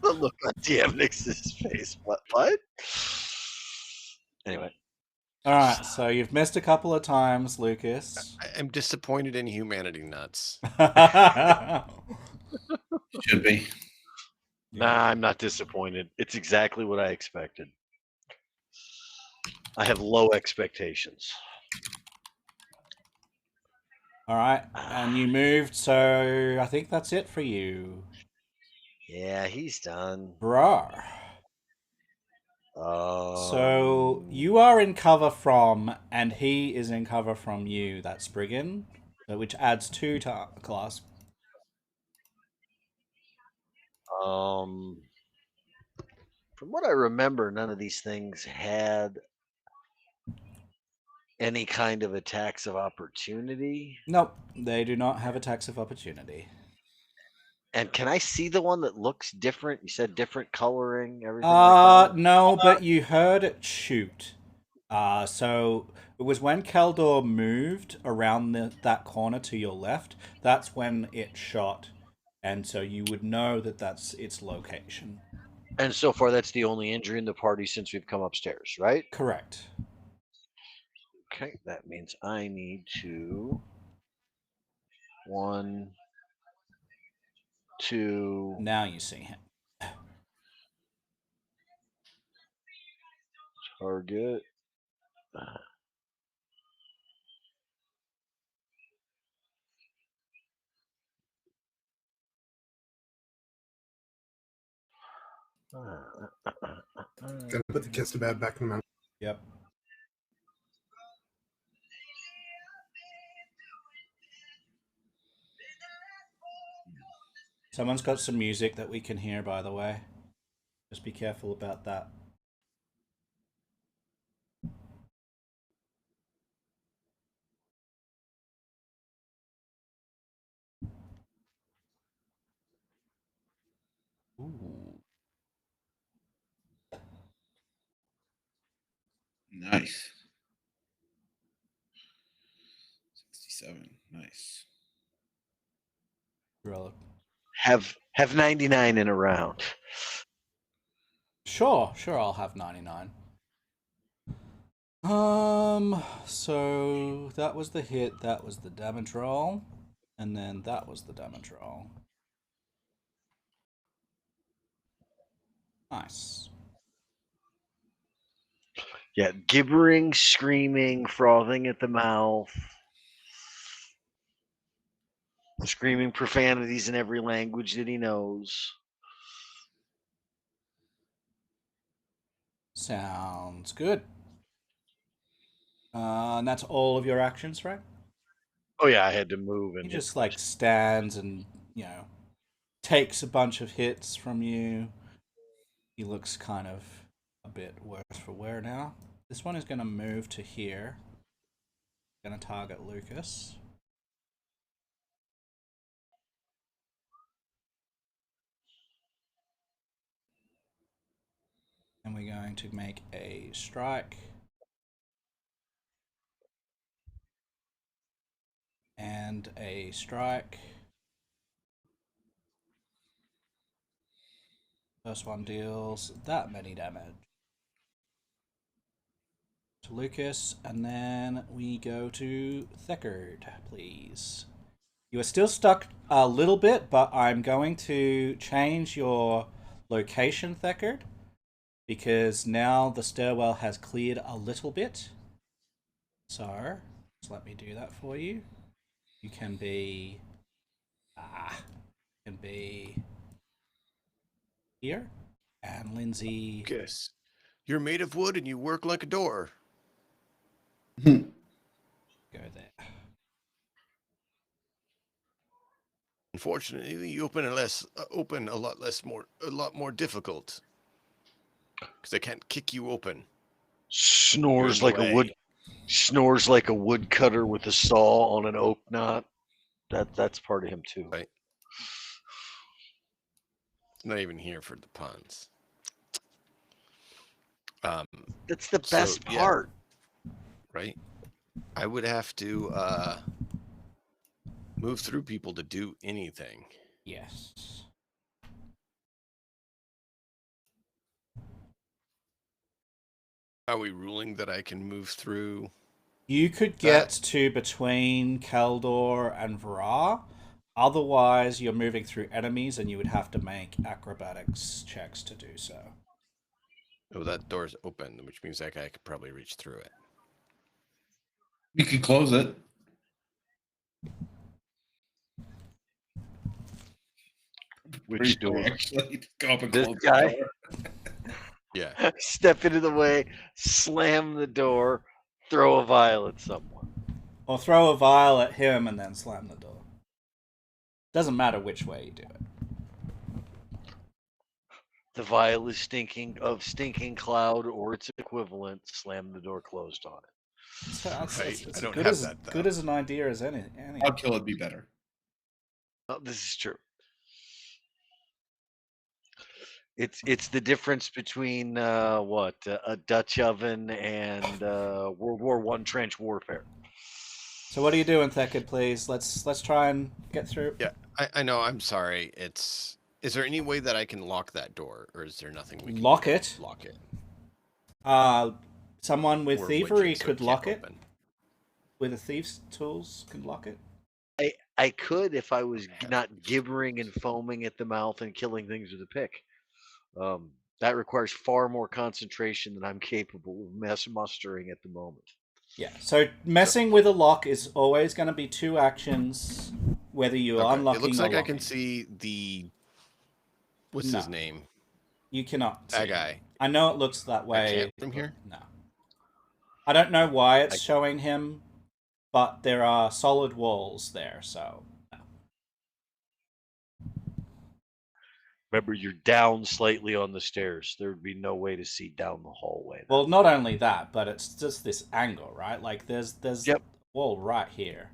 The look on Diamnix's face. What? Anyway. All right, so you've missed a couple of times, Lucas. I'm disappointed in humanity nuts. Should be. Nah, I'm not disappointed. It's exactly what I expected. I have low expectations. All right, and you moved, so I think that's it for you. Yeah, he's done. Brar. So you are in cover from, and he is in cover from you. That's Spriggen, which adds 2 to class. From what I remember, none of these things had any kind of attacks of opportunity. Nope, they do not have attacks of opportunity. And can I see the one that looks different? You said different coloring, everything like that? No, but you heard it shoot. So it was when Keldor moved around that corner to your left. That's when it shot, and so you would know that that's its location. And so far, that's the only injury in the party since we've come upstairs, right? Correct. Okay, that means I need to 1, 2. Now you see him. Target. Gonna put the kiss to bed back in the mouth. Yep. Someone's got some music that we can hear, by the way. Just be careful about that. Ooh. Nice. 67. Nice. Roll. Have 99 in a round. Sure, I'll have 99. So that was the hit, that was the damage roll, and then that was the damage roll. Nice. Yeah, gibbering, screaming, frothing at the mouth, screaming profanities in every language that he knows. Sounds good. And that's all of your actions, right? Oh yeah, I had to move and He just like stands and, takes a bunch of hits from you. He looks kind of a bit worse for wear now. This one is going to move to here. Going to target Lucas. And we're going to make a strike. And a strike. First one deals that many damage to Lucas, and then we go to Theckard, please. You are still stuck a little bit, but I'm going to change your location, Theckard, because now the stairwell has cleared a little bit. So, just let me do that for you. You can be... here. And Lindsay... Guess. You're made of wood and you work like a door. Go there. Unfortunately, you open a lot more difficult. Because I can't kick you open. snores You're in like the a woodcutter with a saw on an oak knot. That's part of him too. Right. Not even here for the puns. That's the best part. Right? I would have to move through people to do anything. Yes. Are we ruling that I can move through? You could get to between Keldor and Vra. Otherwise, you're moving through enemies and you would have to make acrobatics checks to do so. Oh, that door's open, which means that guy could probably reach through it. You could close it. Which door? Actually, go up and This close guy? the door. Yeah. Step into the way, slam the door, throw a vial at someone. Or throw a vial at him and then slam the door. Doesn't matter which way you do it. The vial is stinking cloud or its equivalent. Slam the door closed on it. So Right. it's I don't good have as that, though. good as an idea as any. I'll kill it. Be better. Oh, this is true. It's the difference between a Dutch oven and World War I trench warfare. So what are you doing, Thekid? Please, let's try and get through. Yeah, I know. I'm sorry. Is there any way that I can lock that door, or is there nothing we can Lock do it? to lock it? Someone with Or thievery widget, so could it lock can't it. open? With a thief's tools, can lock it. I could if I was not gibbering and foaming at the mouth and killing things with a pick. That requires far more concentration than I'm capable of mustering at the moment. Yeah. So messing with a lock is always going to be 2 actions, whether you are Okay. unlocking It looks or like I locking. can see the. What's No. his name? You cannot see That him. guy. I know it looks that I way. can't from here. No. I don't know why it's I- showing him, but there are solid walls there, so. No. Remember, you're down slightly on the stairs. There would be no way to see down the hallway. Well, not only that, but it's just this angle, right? Like there's Yep. a wall right here.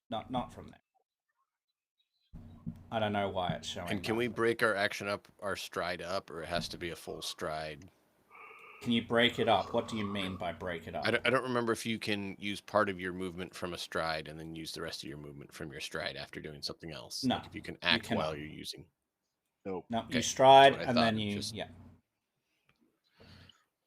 Not from there. I don't know why it's showing. And can we break our action up, our stride up, or it has to be a full stride? Can you break it up? What do you mean by break it up? I don't remember if you can use part of your movement from a stride and then use the rest of your movement from your stride after doing something else. No, Like if you can act cannot. while you're using. Nope. No, Okay, you stride that's what I and then thought. you Just- yeah.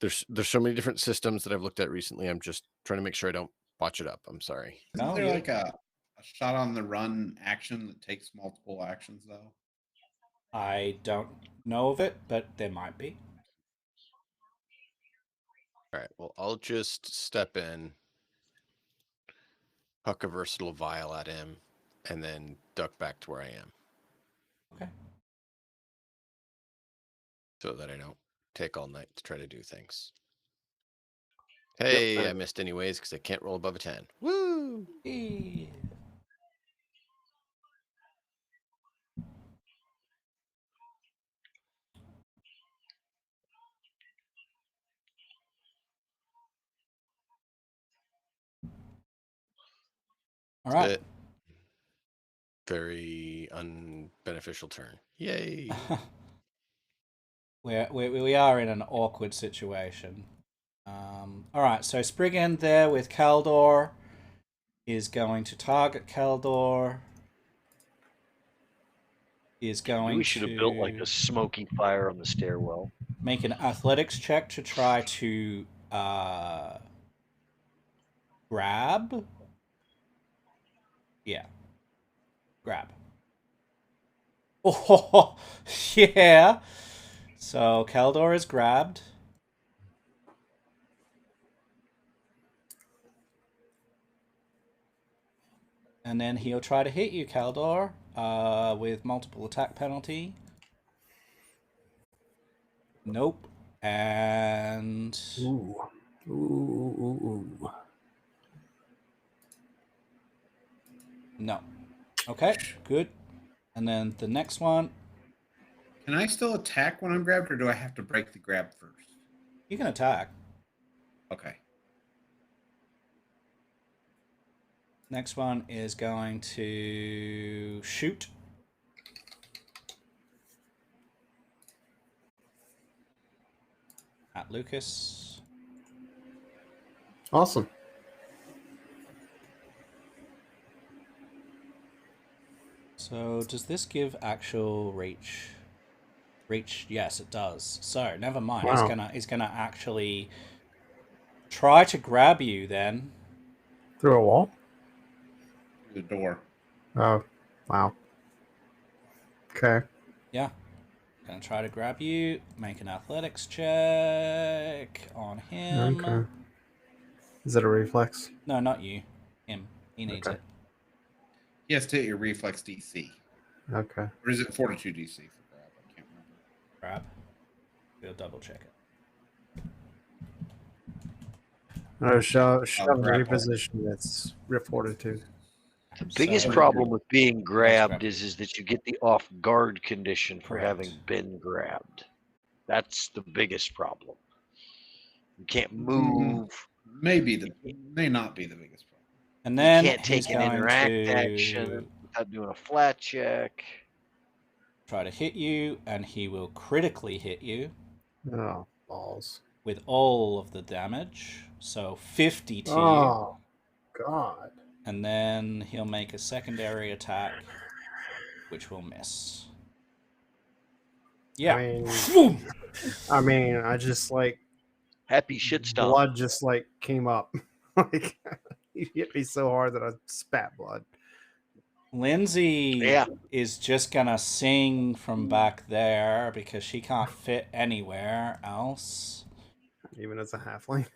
There's so many different systems that I've looked at recently. I'm just trying to make sure I don't botch it up. I'm sorry. Isn't No, there you- like a shot on the run action that takes multiple actions though? I don't know of it, but there might be. All right. Well, I'll just step in, huck a versatile vial at him, and then duck back to where I am. Okay. So that I don't take all night to try to do things. Hey, I missed anyways because I can't roll above a 10. Woo! Yeah. All right. It. Very unbeneficial turn. Yay! We are in an awkward situation. All right, so Spriggen there with Kaldor is going to target Kaldor. Is going We should have built like a smoky fire on the stairwell. make an athletics check to try to grab. Yeah, grab. Oh, yeah. So Kaldor is grabbed. And then he'll try to hit you, Kaldor, with multiple attack penalty. Nope. And Ooh. Ooh. no. Okay, good. And then the next one, Can I still attack when I'm grabbed, or do I have to break the grab first? you can attack. Okay. Next one is going to shoot. At Lucas. Awesome. So does this give actual reach? Reach, yes, it does. So never mind. Wow. He's gonna actually try to grab you then. Through a wall? The door. Oh, wow. Okay. Yeah. Gonna try to grab you. Make an athletics check on him. Okay. Is it a reflex? No, not you. Him. He needs Okay. it. He has to hit your reflex DC. Okay. Or is it fortitude DC for grab? I can't remember. Grab. We'll double check it. Oh, shove and grapple. reposition. It's Rip Fortitude. The biggest So- problem with being grabbed grabbed. is that you get the off guard condition for Correct. having been grabbed. That's the biggest problem. You can't move. May not be the biggest problem. And You then can't he's take an going interact to action without doing a flat check. try to hit you, and he will critically hit you Oh, balls. with all of the damage. So 50 to you. Oh, God. And then he'll make a secondary attack, which will miss. Yeah. I mean, I just like Happy shit stomp. blood just like came up. Like you hit me so hard that I spat blood. Lindsay Yeah. is just gonna sing from back there because she can't fit anywhere else. Even as a halfling.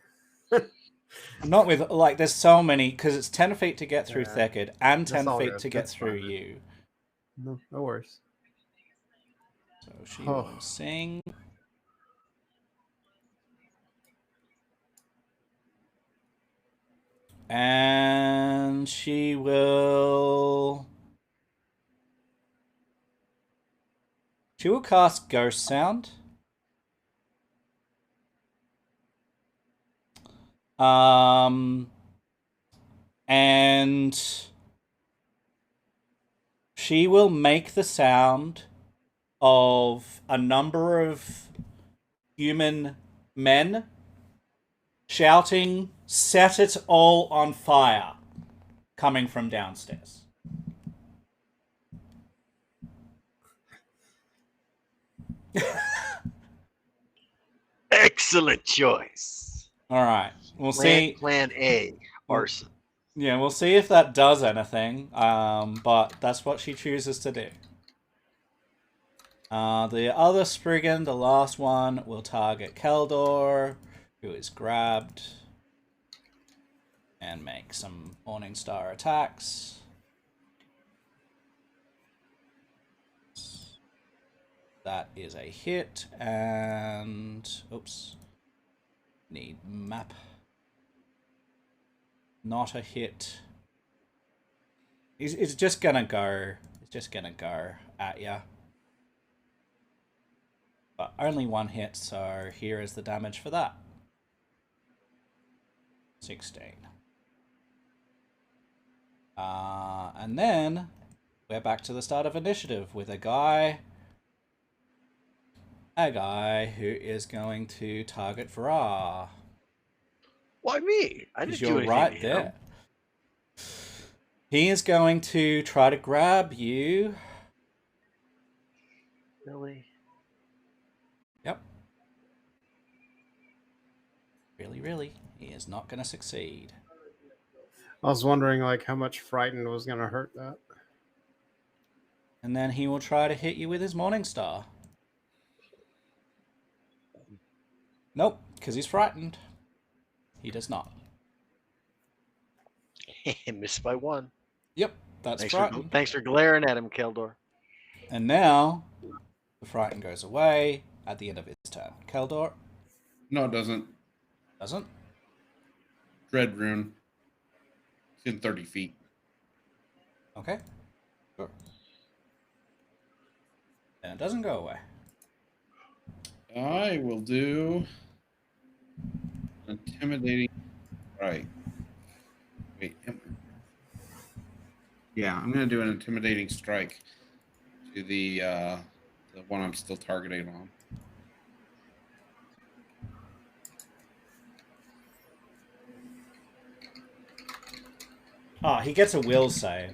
Not with, like, there's so many, because it's 10 feet to get through Yeah. Thicket and 10 all feet good. to get That's through fine. you. No worries. So she will sing. And she will cast Ghost Sound. And she will make the sound of a number of human men shouting, "Set it all on fire," coming from downstairs. Excellent choice. All right, we'll see. Plan A, arson. Yeah, we'll see if that does anything. But that's what she chooses to do. The other Spriggen, the last one, will target Keldor, who is grabbed, and make some Morningstar attacks. That is a hit, and oops, need map. Not a hit. It's just gonna go. It's just gonna go at ya. But only one hit, so here is the damage for that. 16. And then we're back to the start of initiative with a guy who is going to target Vrar. Why me? I didn't do You're anything right to him. there. He is going to try to grab you. Really? Yep. Really, he is not going to succeed. I was wondering like how much frightened was gonna hurt that. And then he will try to hit you with his Morningstar. Nope, because he's frightened. He does not. Missed by one. Yep, that's frightened. Thanks for glaring at him, Keldor. And now, the frighten goes away at the end of his turn. Keldor No, it doesn't. doesn't. Dread rune. It's in 30 feet. Okay. Sure. And it doesn't go away. I will do intimidating. Right. Wait. Yeah, I'm going to do an intimidating strike to the one I'm still targeting on. Oh, he gets a will save.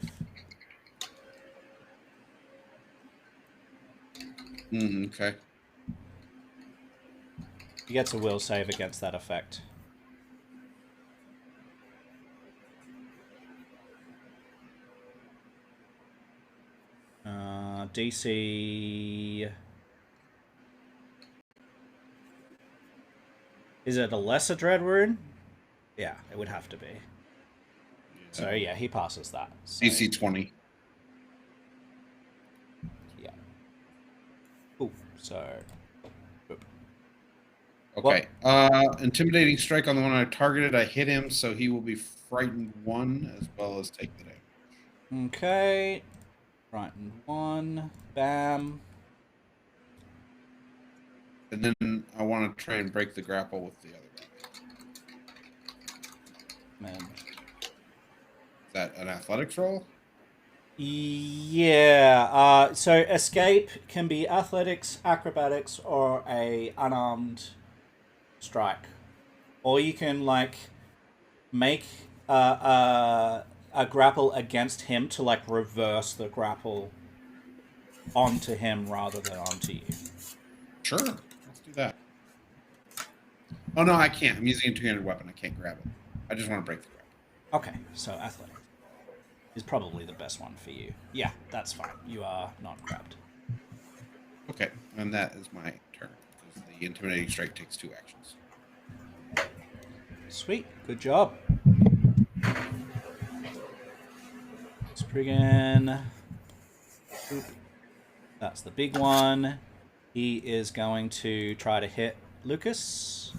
Okay. He gets a will save against that effect. DC... Is it a lesser dread rune? Yeah, it would have to be. So yeah, he passes that. So, DC 20. yeah. Ooh, so... Oop. Okay. Intimidating strike on the one I targeted. I hit him, so he will be frightened 1 as well as take the damage. Okay. Frightened 1. Bam. And then I want to try and break the grapple with the other guy. Man. Is that an athletics roll? Yeah. So escape can be athletics, acrobatics, or a unarmed strike, or you can like make a grapple against him to like reverse the grapple onto him rather than onto you. Sure. Let's do that. Oh, no, I can't. I'm using a two-handed weapon. I can't grab it. I just want to break the grapple. Okay, so athletic is probably the best one for you. Yeah, that's fine. You are not grabbed. Okay, and that is my turn. Because the intimidating strike takes 2 actions. Sweet, good job. Spriggen. Boop. That's the big one. He is going to try to hit Lucas.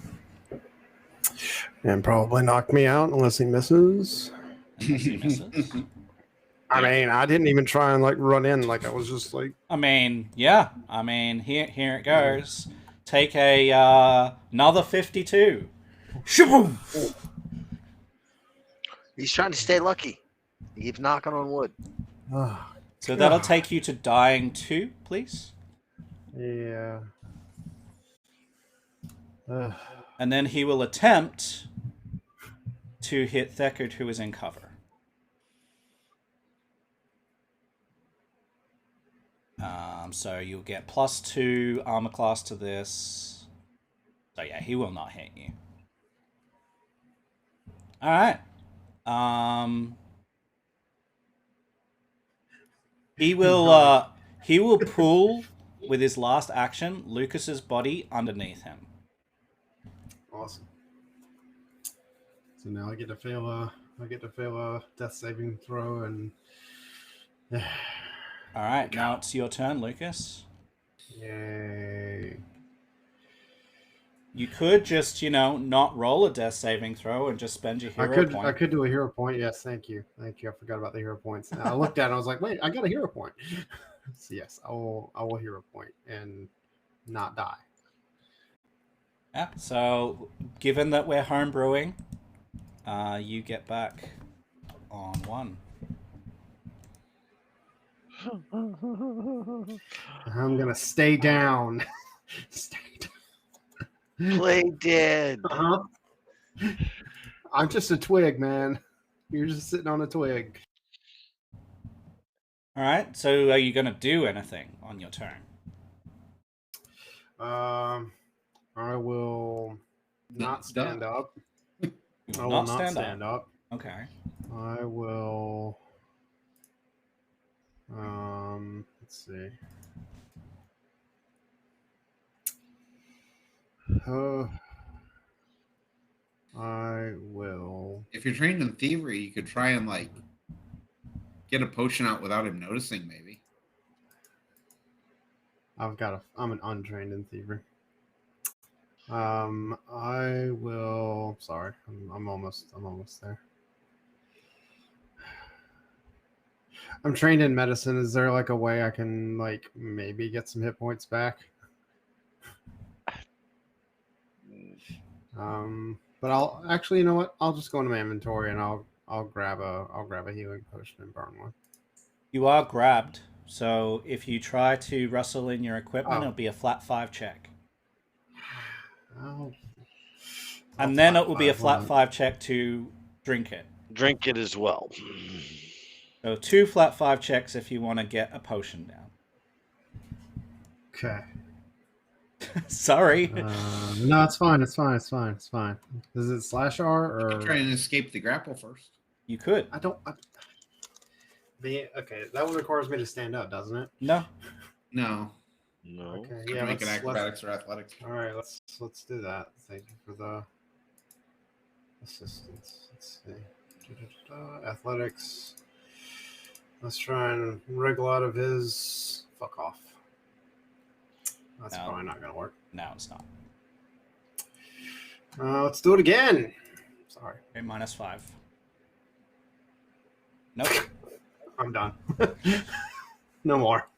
And probably knock me out unless he misses. Unless he misses. I mean, I didn't even try and like run in. Like I was just like. I mean, yeah. I mean, here it goes. Take a another 52. Shaboom! He's trying to stay lucky. He keeps knocking on wood. So that'll take you to dying 2, please. Yeah. And then he will attempt to hit Thecard, who is in cover. So you'll get +2 armor class to this. So yeah, he will not hit you. All right. He will pull with his last action Lucas's body underneath him. Awesome. So now I get to fail a death saving throw and. All right, now it's your turn, Lucas. Yay. You could just, not roll a death saving throw and just spend your hero point. I could do a hero point. Yes, thank you. I forgot about the hero points. And I looked at it and I was like, wait, I got a hero point. So yes, I will hero point and not die. Yeah, so given that we're homebrewing, you get back on 1. I'm gonna stay down. Stay down. Play dead. Uh-huh. I'm just a twig, man. You're just sitting on a twig. All right, so are you going to do anything on your turn? I will not stand up. You I will will not stand up. Okay. I will. Let's see. I will. If you're trained in thievery, you could try and like get a potion out without him noticing, maybe. I'm an untrained in thievery. I will. Sorry, I'm almost there. I'm trained in medicine. Is there like a way I can like maybe get some hit points back? But I'll actually, you know what? I'll just go into my inventory and I'll grab a healing potion and burn one. You are grabbed, so if you try to rustle in your equipment, it'll be a flat 5 check. And then it will be a flat 5 check to drink it. Drink it as well. So 2 flat 5 checks if you want to get a potion down. Okay. Sorry. No, it's fine. Is it slash R or Try and escape the grapple first. You could. Okay, that one requires me to stand up, doesn't it? No. No. Okay, You yeah. make an acrobatics or athletics. All right, let's do that. Thank you for the assistance. Let's see. Athletics. Let's try and wriggle out of his. Fuck off. That's probably not gonna work. No, it's not. Let's do it again. Sorry. Okay, -5. Nope. I'm done. No more.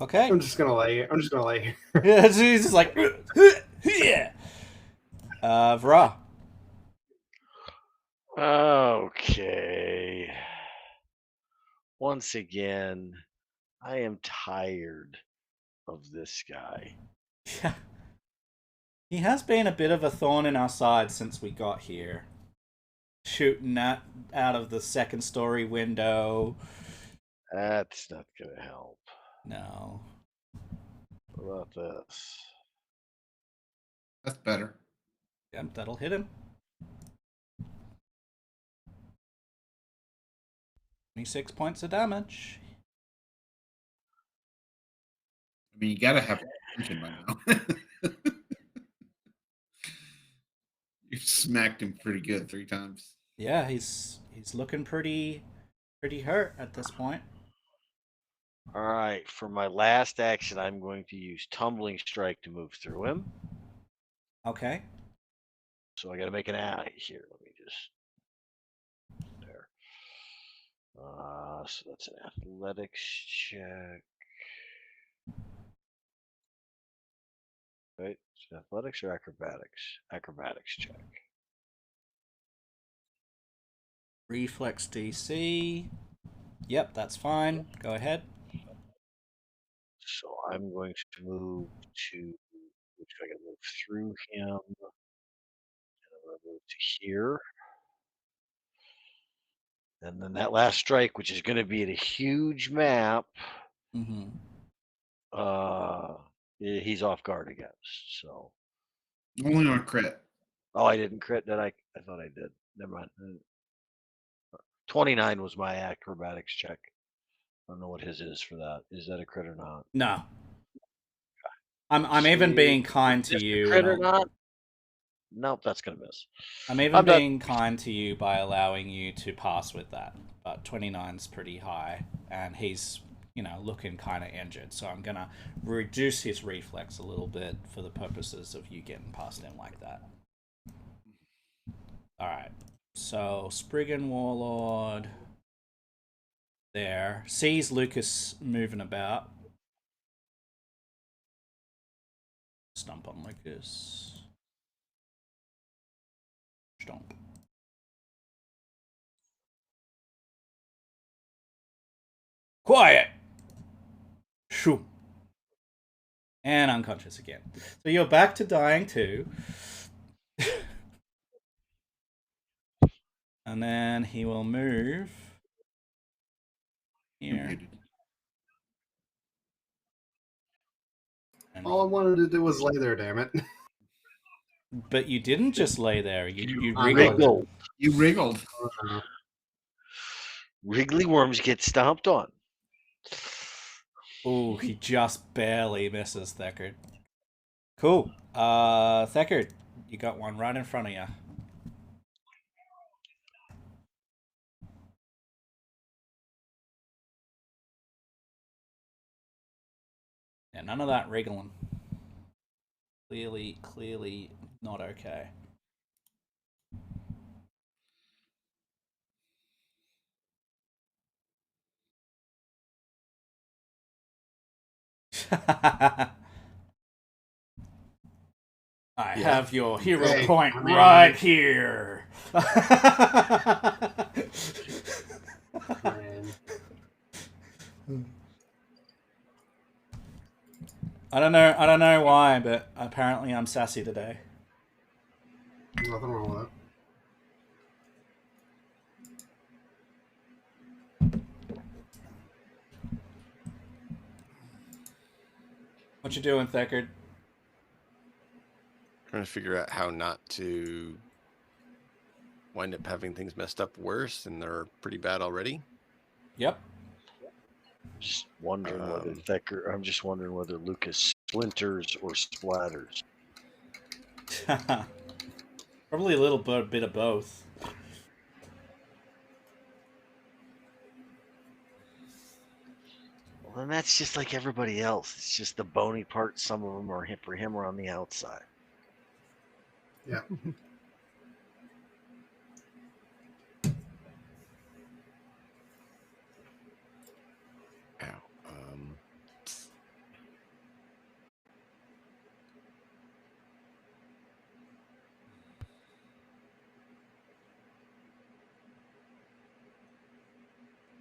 Okay. I'm just gonna lay here. Yeah, he's just like, yeah. Vra. Okay. Once again, I am tired of this guy. Yeah. He has been a bit of a thorn in our side since we got here. Shooting out of the second story window. That's not gonna help. No. What about this? That's better. Yep, that'll hit him. 26 points of damage. I mean, you gotta have attention by now. You've smacked him pretty good 3 times. Yeah, he's looking pretty hurt at this point. All right, for my last action, I'm going to use Tumbling Strike to move through him. Okay. So I got to make an eye here. Let me just there. So that's an athletics check. Right? So athletics or acrobatics? Acrobatics check. Reflex DC. Yep, that's fine. Go ahead. So I'm going to move to, which I can move through him. And I'm going to move to here. And then that last strike, which is going to be at a huge map, Mm-hmm. he's off guard against. So Only on crit. oh, I didn't crit, did I? I thought I did. Never mind. 29 was my acrobatics check. I don't know what his is for that. Is that a crit or not? No. I'm even being kind to Is this a you. crit or not? Nope, that's gonna miss. I'm even being kind to you by allowing you to pass with that. But 29's pretty high, and he's, looking kind of injured. So I'm gonna reduce his reflex a little bit for the purposes of you getting past him like that. All right. So Spriggen Warlord there sees Lucas moving about. Stomp on Lucas. Stomp. Quiet! Shoo. And unconscious again. So you're back to dying too. And then he will move here. All I wanted to do was lay there, damn it. But you didn't just lay there. You I wriggled. know. You wriggled. Wriggly worms get stomped on. Oh, he just barely misses Thecard. Cool. Thecard, you got one right in front of you. Yeah, none of that wriggling. Clearly not okay. I have your hero point right here. I don't know why, but apparently I'm sassy today. Nothing wrong with that. What you doing, Thecard? Trying to figure out how not to wind up having things messed up worse, and they're pretty bad already. Yep. Just wondering whether Thecard. I'm just wondering whether Lucas splinters or splatters. Probably a little bit of both. Well, then that's just like everybody else. It's just the bony parts. Some of them are for him are on the outside. Yeah.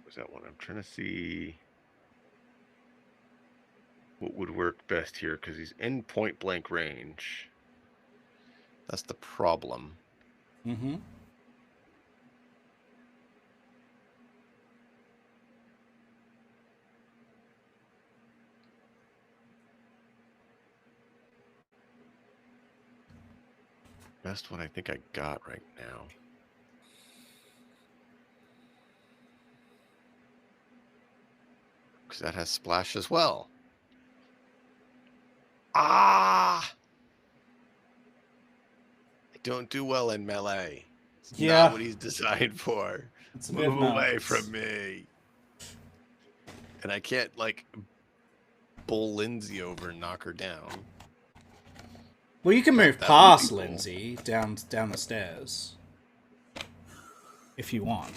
was that one? I'm trying to see what would work best here because he's in point blank range. That's the problem. Mm-hmm. Best one I think I got right now. Because that has splash as well. Ah! I don't do well in melee. It's Yeah. not what he's designed for. It's a bit Move away nuts. from me. And I can't, like, bull Lindsay over and knock her down. Well, you can move That would be past cool. Lindsay down the stairs if you want.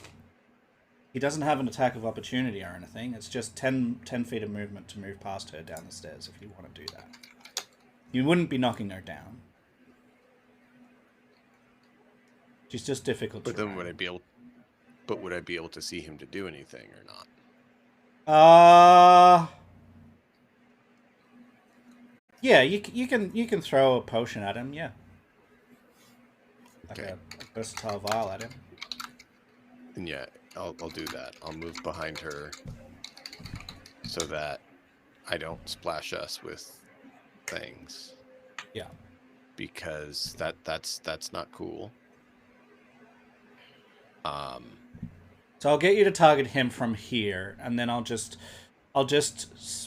He doesn't have an attack of opportunity or anything. It's just 10 feet of movement to move past her down the stairs if you want to do that. You wouldn't be knocking her down. She's just difficult But to then would I run. be able? But would I be able to see him to do anything or not? Yeah, you can throw a potion at him. Yeah. Like Okay. a versatile vial at him. Then yeah, I'll do that. I'll move behind her so that I don't splash us with things. Yeah. Because that's not cool. So I'll get you to target him from here, and then I'll just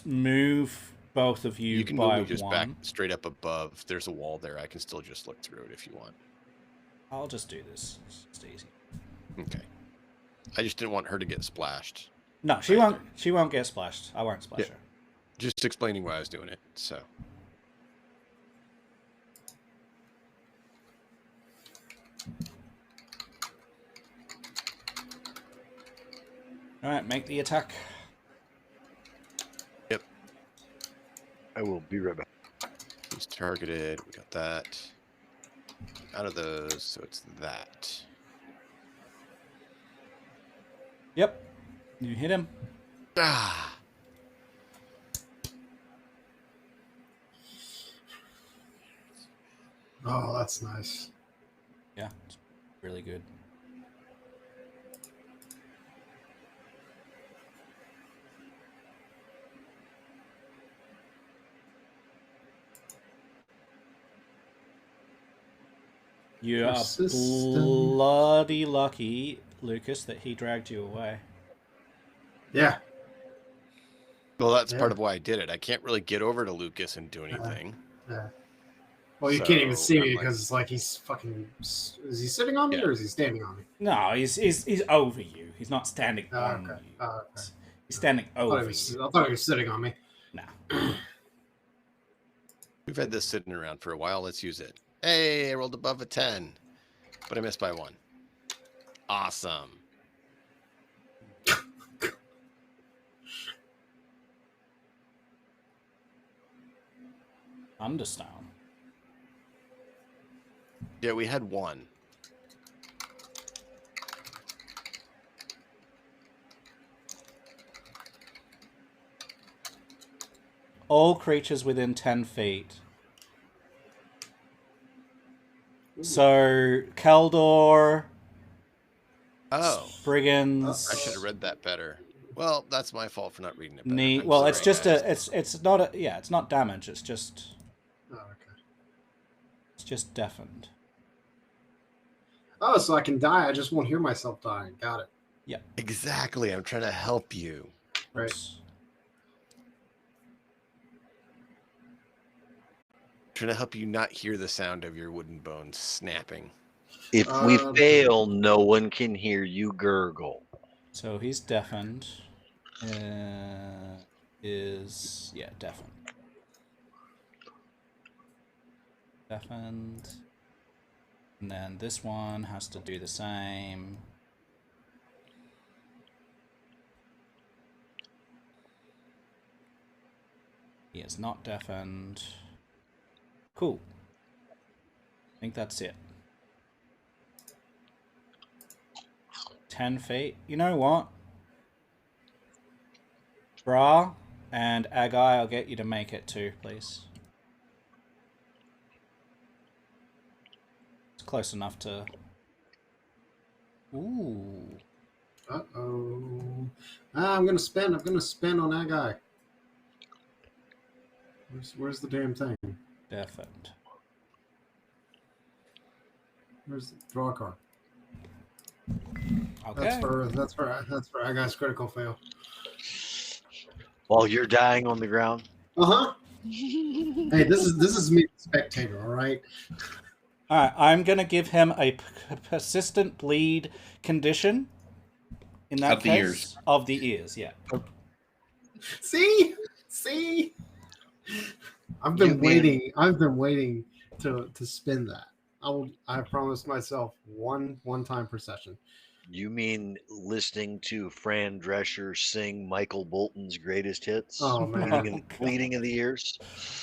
move both of you, You can by move me just back one. straight up above. There's a wall there. I can still just look through it if you want. I'll just do this. It's easy. Okay. I just didn't want her to get splashed. No, she won't. She won't get splashed. I won't splash Yeah. her. Just explaining why I was doing it. So. All right, make the attack. Yep. I will be right back. He's targeted. We got that. Out of those, so it's that. Yep. You hit him. Ah. Oh, that's nice. Yeah, it's really good. You are Persistent. bloody lucky, Lucas, that he dragged you away. Yeah. Well, that's Yeah. part of why I did it. I can't really get over to Lucas and do anything. Yeah. Well, you can't even So, see I'm me like- because it's like he's fucking. Is he sitting on me Yeah. or is he standing on me? No, he's over you. He's not standing Oh, on okay. you. Oh, okay. He's standing I thought, over he was, you. I thought he was sitting on me. No. We've had this sitting around for a while. Let's use it. Hey, I rolled above a 10, but I missed by 1. Awesome. Understone. Yeah, we had 1. All creatures within 10 feet. So, Keldor, Oh, Spriggens. I should have read that better. Well, that's my fault for not reading it better. I'm Well, it's sorry, just guys. it's not a, yeah, it's not damage. It's just Oh, okay. deafened. Oh, so I can die. I just won't hear myself dying. Got it. Exactly. I'm trying to help you. Right. Oops. Trying to help you not hear the sound of your wooden bones snapping. If we Um, fail, no one can hear you gurgle. So he's deafened. Deafened. Deafened. And then this one has to do the same. He is not deafened. Cool. I think that's it. 10 feet. You know what? Bra and Agai, I'll get you to make it too, please. It's close enough to... Ooh. Uh-oh. I'm gonna spend. I'm gonna spend on that guy. Where's the damn thing? Perfect. Where's the draw a card? Okay. That's for that guy's critical fail. While you're dying on the ground. Uh-huh. Hey, this is me, spectator, all right? Alright, I'm going to give him a persistent bleed condition. In that Of the case, ears. of the ears, yeah. See? I've been waiting to spin that. I promised myself one-time per session. You mean listening to Fran Drescher sing Michael Bolton's greatest hits? Oh man. Bleeding in the ears?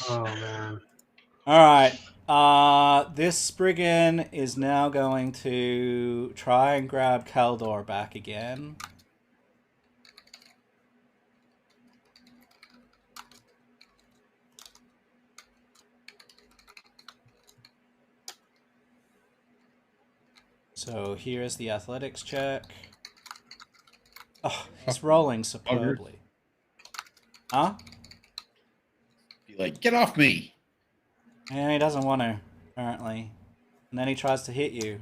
Oh man. Alright, this Spriggen is now going to try and grab Kaldor back again. So here's the athletics check. Oh, he's rolling superbly. Huh? Be like, get off me. Yeah, he doesn't want to, apparently. And then he tries to hit you,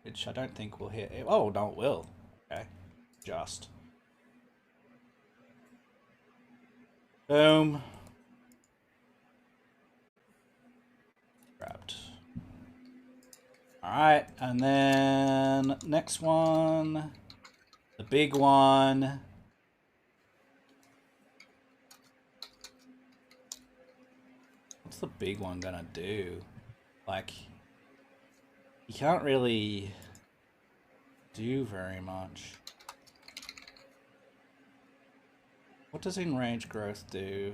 which I don't think will hit. Oh, no, it will. Okay. Just. Boom. Grabbed. Alright, and then next one. The big one. What's the big one gonna do? Like, he can't really do very much. What does enraged growth do?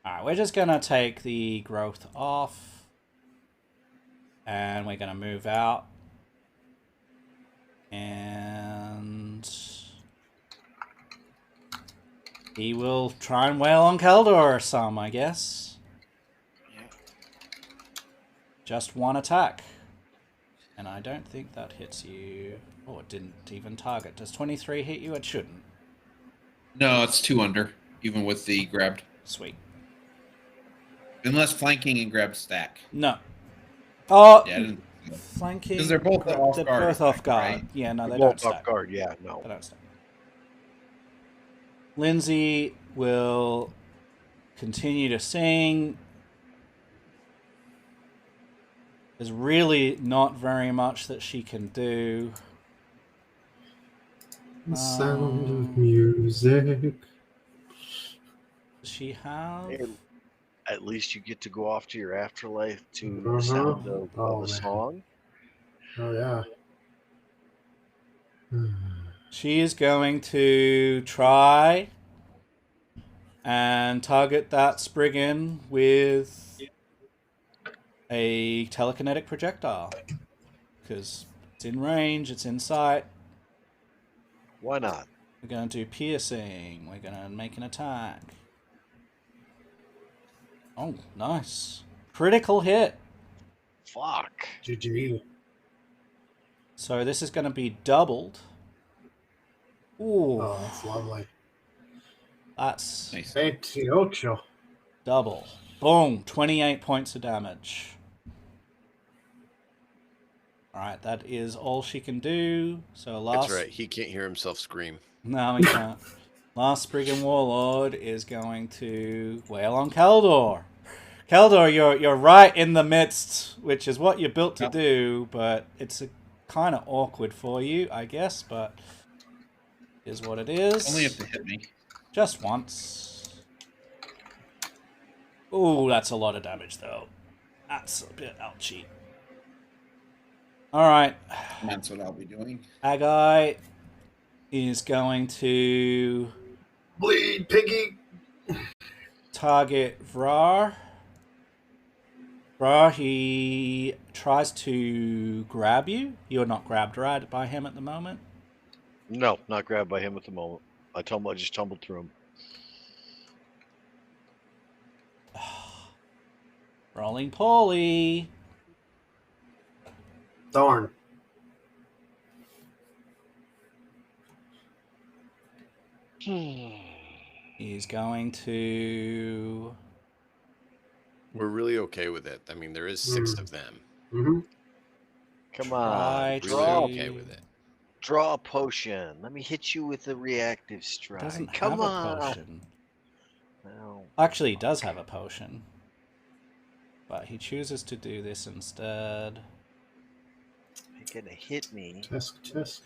Alright, we're just gonna take the growth off. And we're gonna move out. And he will try and wail on Kaldor some, I guess. Yeah. Just one attack. And I don't think that hits you. Oh, it didn't even target. Does 23 hit you? It shouldn't. No, it's 2 under, even with the grabbed. Sweet. Unless flanking and grab stack. No. Oh, Yeah, I didn't. flanking. 'Cause they're both off They're guard, both off guard. right? Yeah, no, they Both don't stack. off guard, yeah, no. They don't stack. Lindsay will continue to sing. There's really not very much that she can do. The sound of music. Does she have? And at least you get to go off to your afterlife to Uh-huh. the sound of Oh, a man. song. Oh yeah. She is going to try and target that Spriggen with a telekinetic projectile. Because it's in range, it's in sight. Why not? We're going to do piercing. We're going to make an attack. Oh, nice. Critical hit. Fuck. GG. So this is going to be doubled. Ooh, Oh, that's lovely. that's Nice. 28. double. Boom, 28 points of damage. Alright, that is all she can do. So last... That's right. He can't hear himself scream. No, he can't. Last Spriggen Warlord is going to wail on Kaldor. Kaldor, you're right in the midst, which is what you're built to do, but it's kind of awkward for you, I guess, but is what it is. Only if they hit me. Just once. Ooh, that's a lot of damage, though. That's a bit ouchy. Alright. That's what I'll be doing. Agai is going to Bleed, piggy. target Vrar. Vrar, he tries to grab you. You're not grabbed right by him at the moment. No, not grabbed by him at the moment. I just tumbled through him. Rolling poorly. Darn. He's going to. We're really okay with it. I mean, there is 6 of them. Mm-hmm. Come Try on, Really draw, okay with it. draw a potion. Let me hit you with a reactive He strike. doesn't Come have on. a potion. No. Actually, he does have a potion. But he chooses to do this instead. You're gonna hit me. Tisk.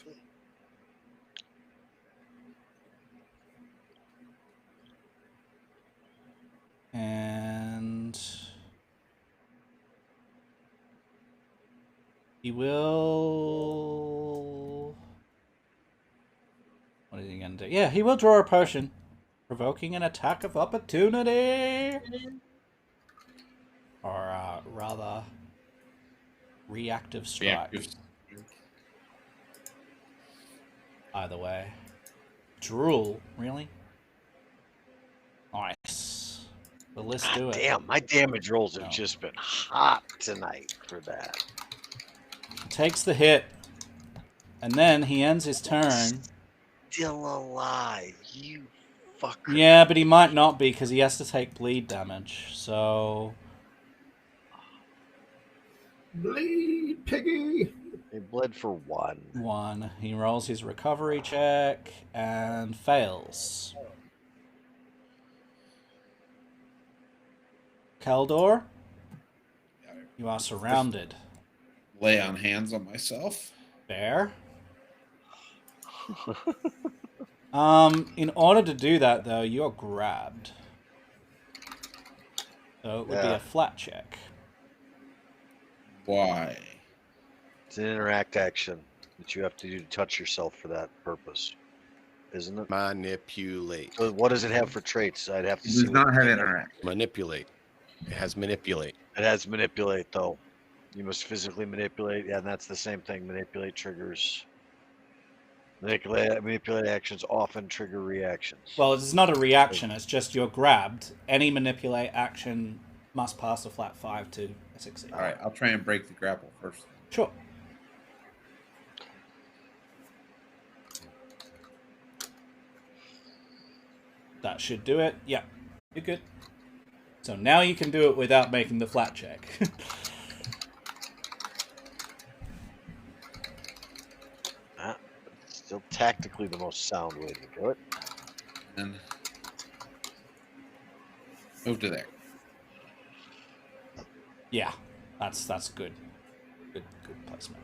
And he will. What is he going to do? Yeah, he will draw a potion, provoking an attack of opportunity. Or rather, reactive strike. Either way. Drool, really? Nice. Well, let's do it. Damn, my damage rolls have No. just been hot tonight for that. Takes the hit, and then he ends his turn. Still alive, you fucker. Yeah, but he might not be because he has to take bleed damage. So Bleed, piggy. He bled for 1. 1. He rolls his recovery check and fails. Keldor, you are surrounded. Lay on hands on myself. Bear. In order to do that, though, you're grabbed. So it would be Yeah. a flat check. Why? It's an interact action that you have to do to touch yourself for that purpose, isn't it? Manipulate. So what does it have for traits? I'd have to It see. does not have interact. Manipulate. It has manipulate. It has manipulate though. You must physically manipulate. Yeah, and that's the same thing. Manipulate triggers. Manipulate actions often trigger reactions. Well, it's not a reaction, it's just you're grabbed. Any manipulate action must pass a flat 5 to succeed. All right, I'll try and break the grapple first. Sure. That should do it. Yeah, you're good. So now you can do it without making the flat check. Still tactically the most sound way to do it. And move to there. Yeah, that's good. Good placement.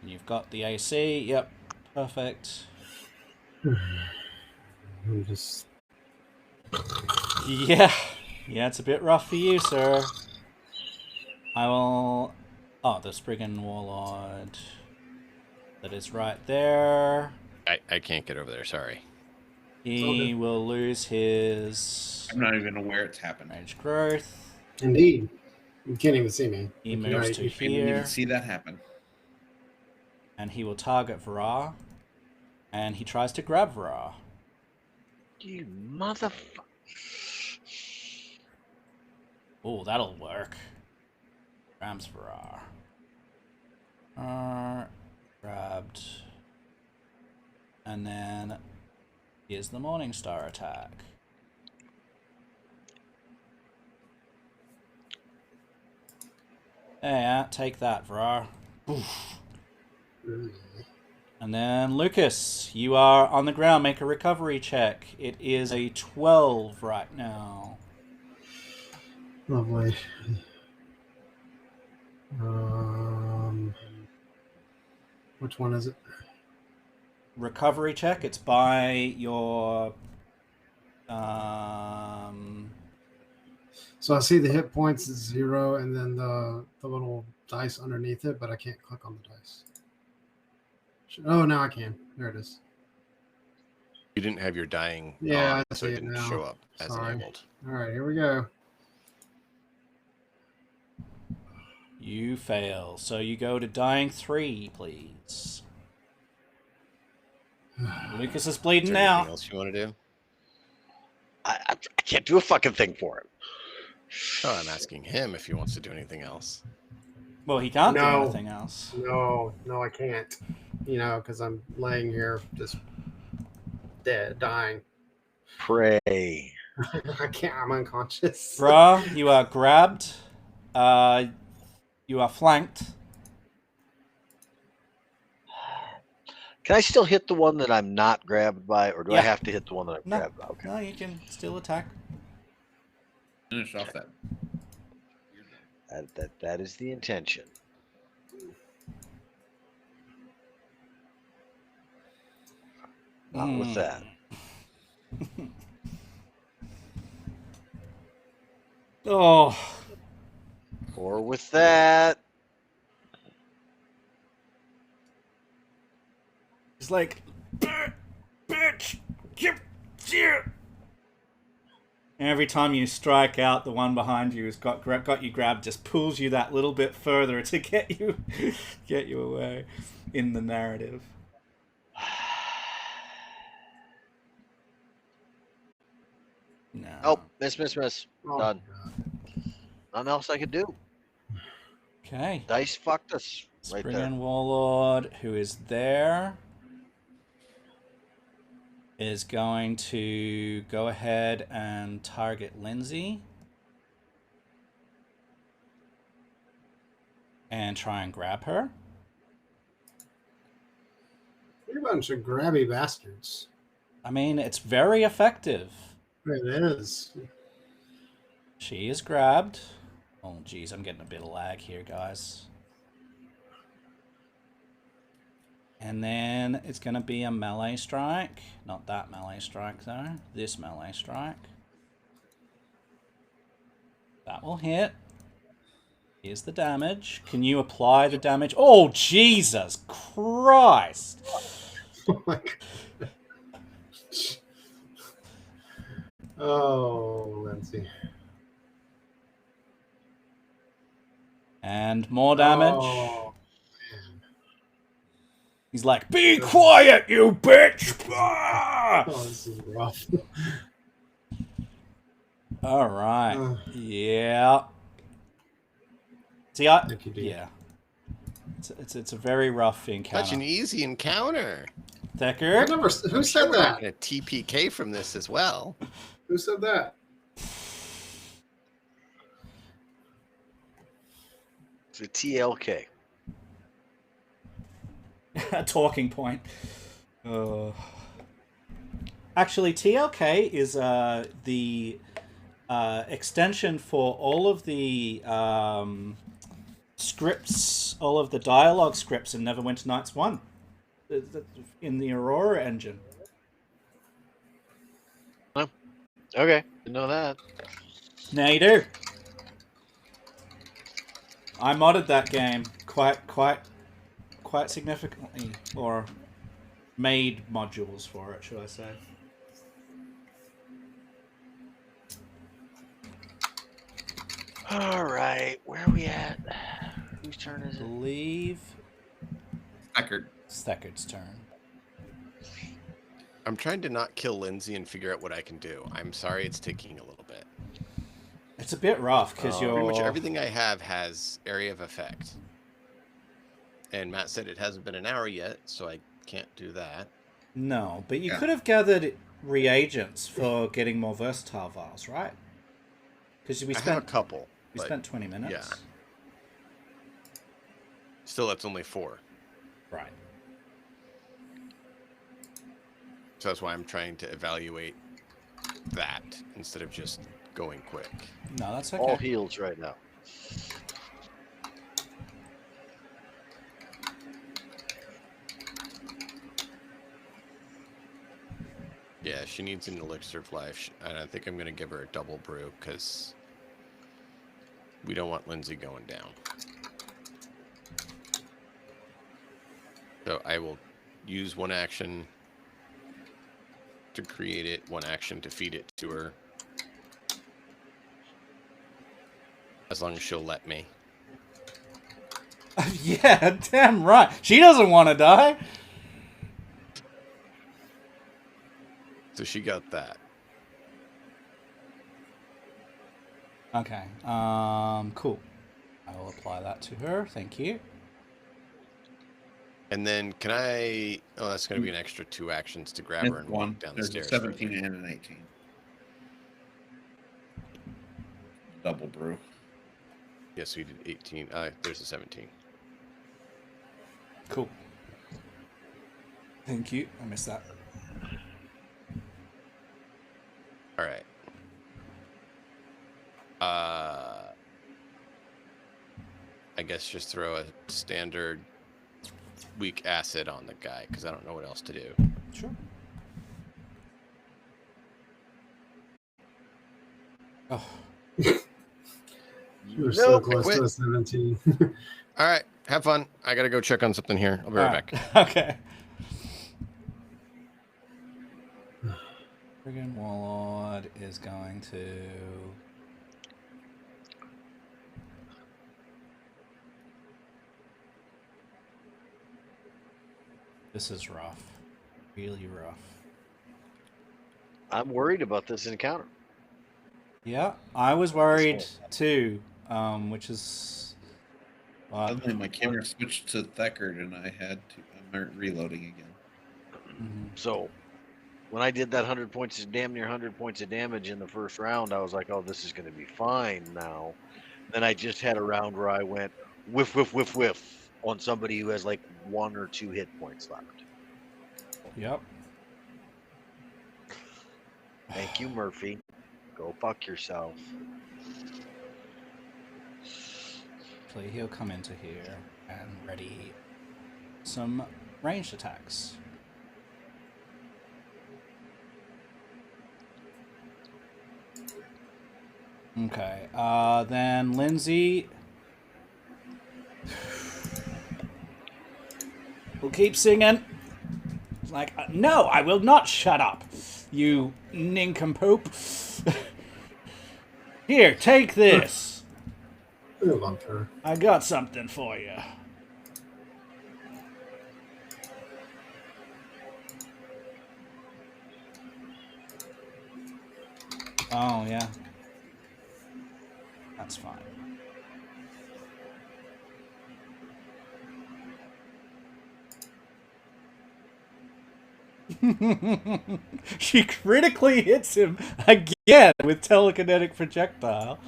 And you've got the AC. Yep, perfect. I'm just. Yeah, it's a bit rough for you, sir. I will. Oh, the Spriggen Warlord. That is right there. I can't get over there, sorry. He will lose his I'm not even aware it's happened. range growth. Indeed. You can't even see me. He You moves know, to you- I didn't even here, see that happen. and he will target Vara. And he tries to grab Vara. You motherfucker. Oh, that'll work. Grabs Vara. Grabbed. And then here's the Morningstar attack. Yeah, take that, Vrar. And then Lucas, you are on the ground. Make a recovery check. It is a 12 right now. Lovely. Which one is it? Recovery check. It's by your So I see the hit points is 0, and then the little dice underneath it, but I can't click on the dice. Oh, now I can. There it is. You didn't have your dying Yeah, on, I so see it it didn't now. show up as Sorry. enabled. All right, here we go. You fail. So you go to dying 3, please. Lucas is Is bleeding there anything out. else you want to do? I can't do a fucking thing for him. Oh, I'm asking him if he wants to do anything else. Well, he can't do No. anything else. No, I can't. Because I'm laying here just dead, dying. Pray. I can't. I'm unconscious. Bruh, you are grabbed. You are flanked. Can I still hit the one that I'm not grabbed by, or do I Yeah. have to hit the one that I'm No. grabbed by? Okay. No, you can still attack. Finish off that. That is the intention. Not with that. Oh. Or with that. It's like, bitch, and every time you strike out, the one behind you has got you grabbed, just pulls you that little bit further to get you away in the narrative. No. Oh, miss. Oh, Done. God. Nothing else I could do. Okay. Dice fucked us right there. Spriggen Warlord, who is there, is going to go ahead and target Lindsay and try and grab her. You're a bunch of grabby bastards. I mean, it's very effective. It is. She is grabbed. Oh, geez, I'm getting a bit of lag here, guys. And then it's going to be a melee strike. Not that melee strike, though. This melee strike. That will hit. Here's the damage. Can you apply the damage? Oh, Jesus Christ! Oh, my God. Oh, Lindsay. And more damage. Oh, man. He's like, "Be quiet, you bitch!" Ah! Oh, this is rough. All right. Yeah. See, Thank you, dude. yeah. It's a very rough encounter. Such an easy encounter. Decker? Who said that? A TPK from this as well. Who said that? It's a TLK. A talking point. Actually, TLK is the extension for all of the scripts, all of the dialogue scripts in Neverwinter Nights 1 in the Aurora engine. Okay, didn't know that. Now you do. I modded that game quite significantly, or made modules for it, should I say. All right, where are we at? Whose turn is I it? believe Eckert. Steckard's turn. I'm trying to not kill Lindsay and figure out what I can do. I'm sorry it's taking a little bit. It's a bit rough because you're... Pretty much everything I have has area of effect. And Matt said it hasn't been an hour yet, so I can't do that. No, but you could have gathered reagents for getting more versatile vials, right? Because we I have spent a couple. we but spent 20 minutes. yeah. Still, that's only 4. Right. So that's why I'm trying to evaluate that instead of just going quick. No, that's All okay. heals right now. Yeah, she needs an elixir of life, and I think I'm going to give her a double brew because we don't want Lindsay going down. So I will use one action to create it, one action to feed it to her. As long as she'll let me. Yeah, damn right. She doesn't want to die. So she got that. Okay. Cool. I will apply that to her. Thank you. And then can I... Oh, that's going to be an extra 2 actions to grab her and One. walk down the There's a stairs. 17 further. and an 18. Double brew. Yeah, so you did 18. There's a 17. Cool. Thank you. I missed that. All right. I guess just throw a standard weak acid on the guy because I don't know what else to do. Sure. Oh. You were so Nope, close quit. to a 17. All right, have fun. I gotta go check on something here. I'll be right back. Okay. Friggen Warlord is going to... This is rough. Really rough. I'm worried about this encounter. Yeah, I was worried too, which is... Suddenly my camera switched to Theckard and I had to... I'm reloading again. So when I did that 100 points, damn near 100 points of damage in the first round, I was like, oh, this is going to be fine now. Then I just had a round where I went whiff, whiff, whiff, whiff on somebody who has like 1 or 2 hit points left. Yep. Thank you, Murphy. Go fuck yourself. So he'll come into here and ready some ranged attacks. Okay, then Lindsay will keep singing. It's like, no, I will not shut up, you nincompoop. Here, take this. I loved her. I got something for you. Oh, yeah. That's fine. She critically hits him again with telekinetic projectile.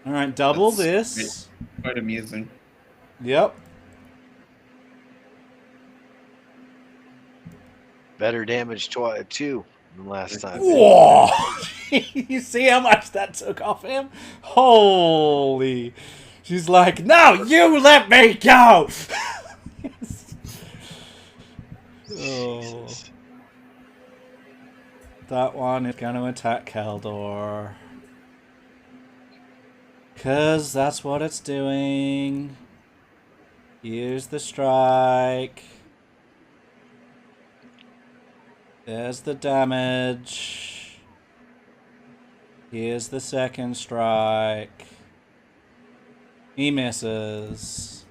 All right, double That's this. Quite amusing. Yep. Better damage too than last time. Whoa! You see how much that took off him? Holy! She's like, no, you let me go! Oh. That one is going to attack Keldor. Because that's what it's doing. Use the strike. There's the damage. Here's the second strike. He misses.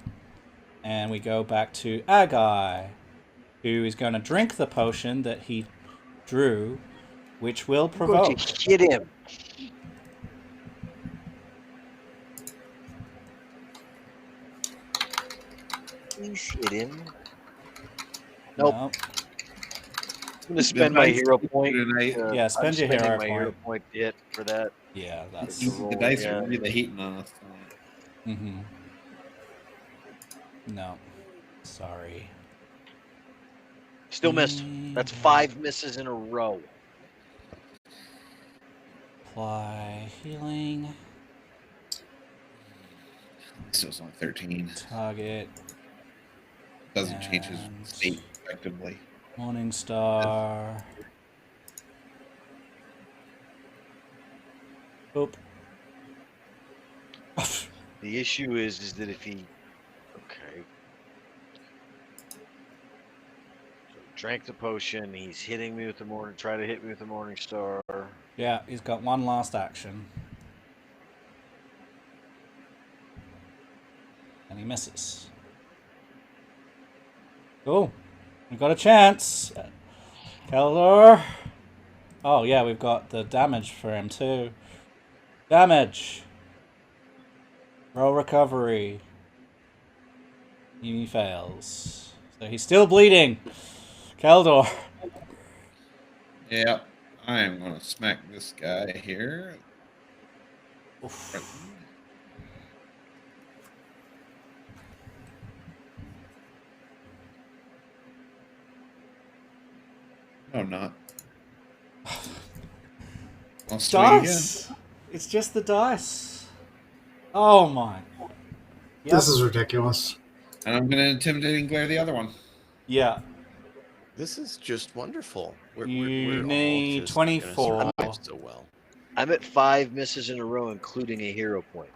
And we go back to Agai, who is going to drink the potion that he drew, which will I'm going provoke. to hit him. Please hit him. Nope. No. I'm going to spend my hero point. Yeah, spend I'm your spending hero my point. hero point to hit for that. Yeah, that's... The dice are really hating on us tonight. Mm-hmm. No. Sorry. Still missed. That's 5 misses in a row. Apply healing. So it's only 13. Target. Doesn't change his And- state effectively. Morning Star. Oop. The issue is that if he... Okay. So drank the potion. He's hitting me with the morning... Try to hit me with the Morning Star. Yeah, he's got one last action. And he misses. Cool. We've got a chance. Keldor. Oh yeah, we've got the damage for him too. Damage. Roll recovery. He fails. So he's still bleeding. Keldor. Yep. I am going to smack this guy here. Oof. No, I'm not. I'll swing again. Dice. It's just the dice. Oh my. Yep. This is ridiculous. And I'm going to intimidating glare the other one. Yeah. This is just wonderful. You all need just 24. gonna survive so well. I'm at 5 misses in a row, including a hero point.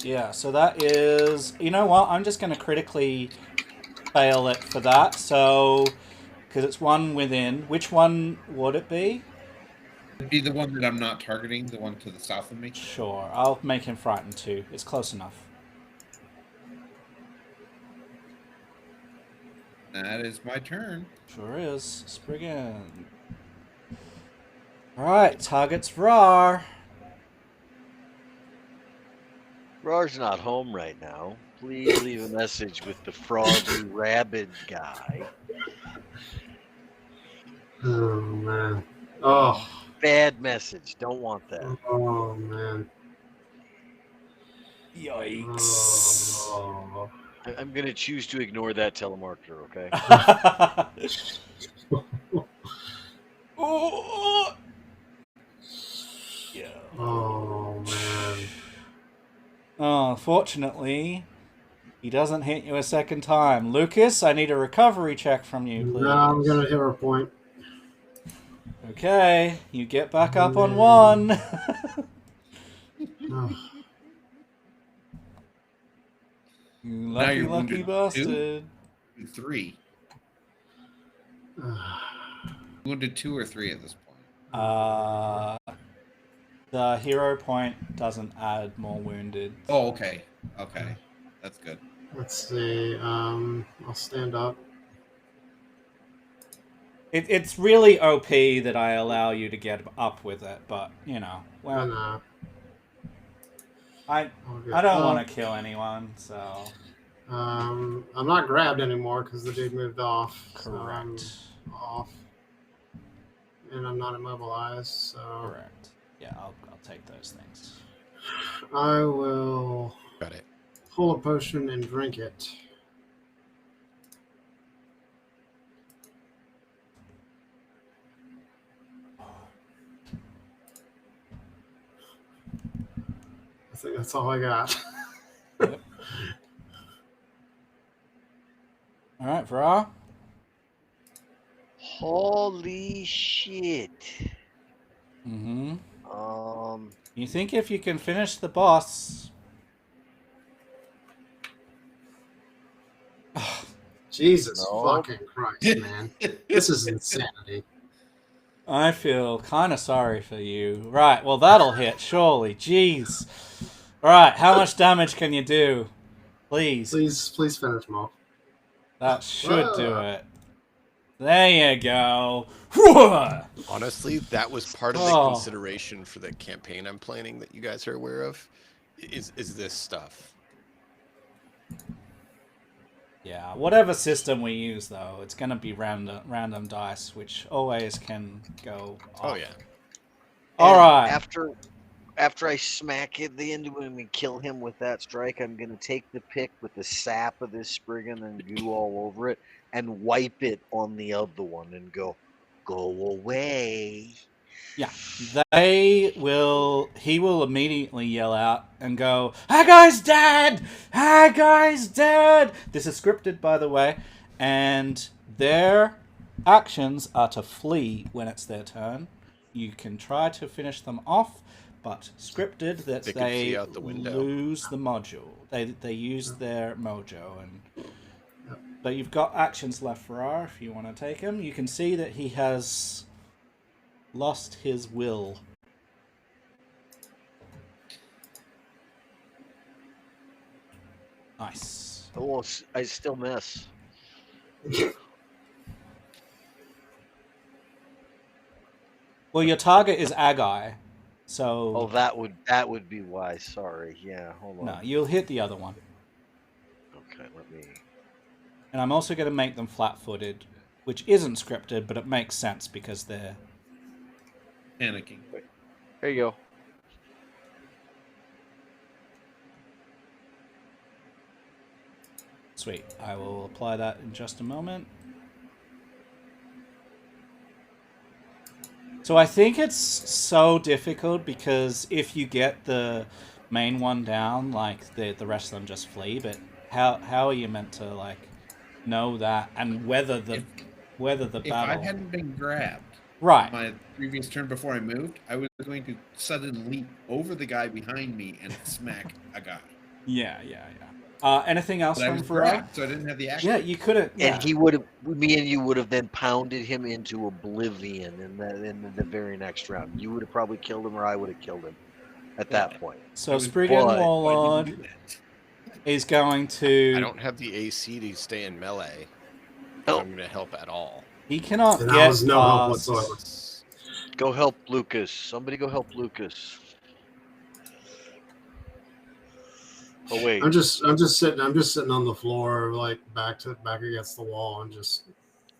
Yeah, so that is... You know what? I'm just going to critically fail it for that. So, because it's one within. Which one would it be? It'd be the one that I'm not targeting, the one to the south of me. Sure, I'll make him frightened too. It's close enough. That is my turn. Sure is. Spriggen. Alright, target's Rar. Rar's not home right now. Please leave a message with the froggy rabid guy. Oh man. Oh. Bad message. Don't want that. Oh man. Yikes. Oh. I'm going to choose to ignore that telemarketer, okay? Oh. Yeah. Oh man. Oh, fortunately, he doesn't hit you a second time. Lucas, I need a recovery check from you, please. No, I'm gonna hit her point. Okay, you get back up on one. Oh. You Now lucky, you're lucky wounded bastard. 3. Wounded 2 or 3 at this point. The hero point doesn't add more wounded. Oh, okay. Okay. That's good. Let's see. I'll stand up. It's really OP that I allow you to get up with it, but you know, well, And, I don't want to kill anyone, so. I'm not grabbed anymore because the dude moved off. Correct. So I'm off. And I'm not immobilized, so. Correct. Yeah, I'll take those things. I will Got it. pull a potion and drink it. I think that's all I got. Yep. All right, Vra. Holy shit. Mm-hmm. Um, You think if you can finish the boss? Jesus No. fucking Christ, man. This is insanity. I feel kind of sorry for you. Right, well that'll hit, surely. Jeez. All right, how much damage can you do? Please. Please finish him off. That should do Whoa. it. There you go. Honestly, that was part of the Oh. consideration for the campaign I'm planning that you guys are aware of. Is this stuff? Yeah, whatever system we use, though, it's going to be random dice, which always can go off. Oh yeah. All and right. After I smack it the into him and kill him with that strike, I'm gonna take the pick with the sap of this Spriggen and goo all over it and wipe it on the other one and go away. Yeah, he will immediately yell out and go, "Hagai's dead! Hagai's dead!" This is scripted, by the way, and their actions are to flee when it's their turn. You can try to finish them off, but scripted that They could flee they out the window. lose the module. They use their mojo, but you've got actions left for R if you want to take him. You can see that he has lost his will. Nice. Oh, I still miss. Well, your target is Agai, so Oh, that would be why. Sorry. Yeah, hold on. no, you'll hit the other one. Okay, let me. And I'm also going to make them flat-footed, which isn't scripted, but it makes sense because they're... Panicking. Here you go. Sweet. I will apply that in just a moment. So I think it's so difficult because if you get the main one down, like the rest of them just flee. But how are you meant to like know that and whether the If I battle? hadn't been grabbed Right. my previous turn before I moved, I was going to sudden leap over the guy behind me and smack a guy. Yeah. Anything else But I from was Farah? grabbed, so I didn't have the action. Yeah, you couldn't. Yeah. And he would have, me and you would have then pounded him into oblivion in the very next round. You would have probably killed him, or I would have killed him at that point. So Spriggen but- Warlord is going I to. don't have the AC to stay in melee. Oh. So I'm going to help at all. He cannot And get that was no help past- whatsoever. Go help Lucas. Somebody go help Lucas. Oh wait. I'm just sitting on the floor, like back against the wall, and just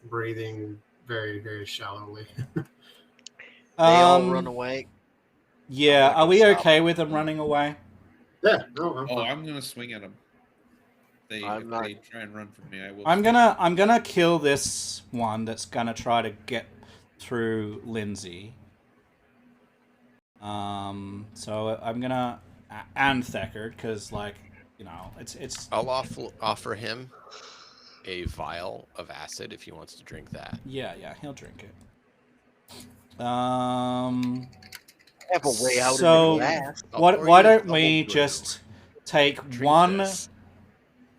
breathing very, very shallowly. They all run Um, away. Yeah, I'm not are we gonna stop. okay with them running away? Yeah, no, I'm Oh, fine. I'm gonna swing at him. If they try and run from me, I will. I'm gonna kill this one that's gonna try to get through Lindsay. So I'm gonna and Theckard because like it's I'll offer him a vial of acid if he wants to drink that. yeah he'll drink it. Have a way out So of that. why don't we just take Drink one? this.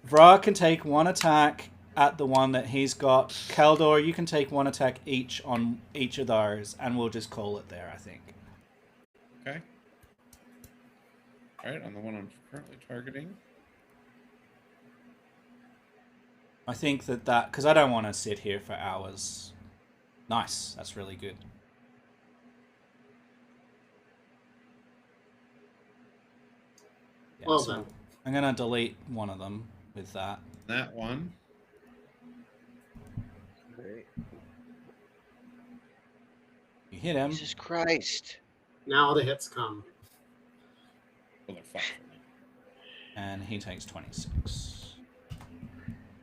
Vra can take one attack at the one that he's got. Keldor, you can take one attack each on each of those, and we'll just call it there, I think. Okay. All right, on the one I'm currently targeting. I think that because I don't want to sit here for hours. Nice, that's really good. Yeah, Well so done. I'm gonna delete one of them with that. That one. You hit him. Jesus Christ. Now the hits come. Well, they're fine for me. And he takes 26.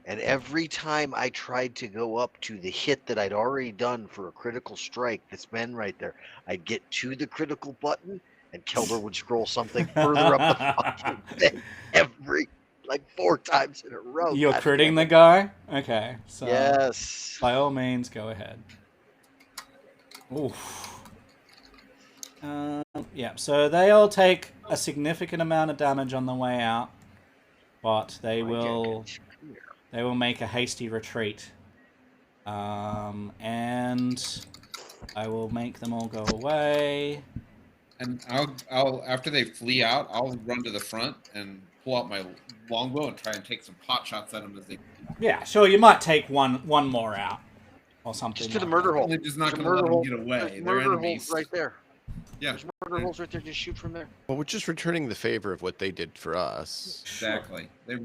And every time I tried to go up to the hit that I'd already done for a critical strike, this man right there, I'd get to the critical button, and Keldor would scroll something further up the fucking thing. Like 4 times in a row. You're God critting damn the it. guy? Okay, so Yes. by all means, go ahead. Oof. Yeah, so they all take a significant amount of damage on the way out, but they will make a hasty retreat. And I will make them all go away. And I'll after they flee out, I'll run to the front and pull out my longbow and try and take some pot shots at them as they. Yeah, sure. You might take one more out or something. Just to the like murder that. hole. They're just not There's going to let murder them get away. There's They're murder enemies. holes right there. Yeah, There's murder holes right there. Just shoot from there. Well, we're just returning the favor of what they did for us. exactly. They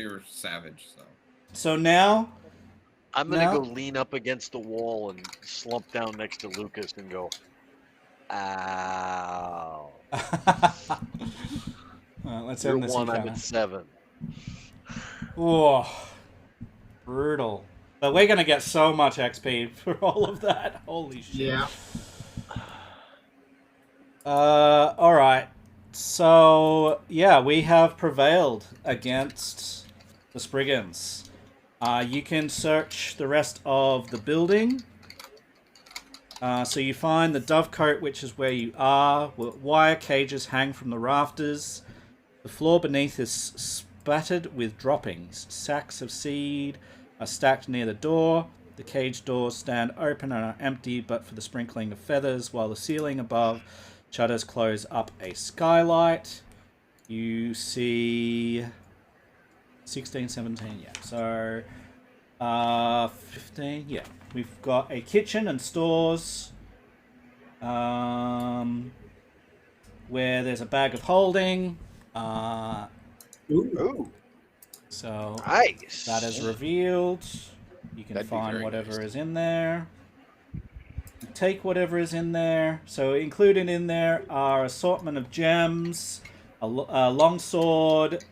were savage. So So now, I'm gonna No. go lean up against the wall and slump down next to Lucas and go, ow. Well, let's You're end this 1, I'm encounter. at 7. Whoa, brutal. But we're gonna get so much XP for all of that. Holy shit. Yeah. All right. So yeah, we have prevailed against the Spriggens. You can search the rest of the building. So you find the dovecote, which is where you are. Wire cages hang from the rafters. The floor beneath is spattered with droppings. Sacks of seed are stacked near the door. The cage doors stand open and are empty, but for the sprinkling of feathers, while the ceiling above shutters close up a skylight. You see 16, 17, yeah. So 15, yeah. We've got a kitchen and stores. where there's a bag of holding. Ooh, So nice. that is revealed. You can That'd be find very whatever nice. is in there. You take whatever is in there. So included in there are assortment of gems, a long sword.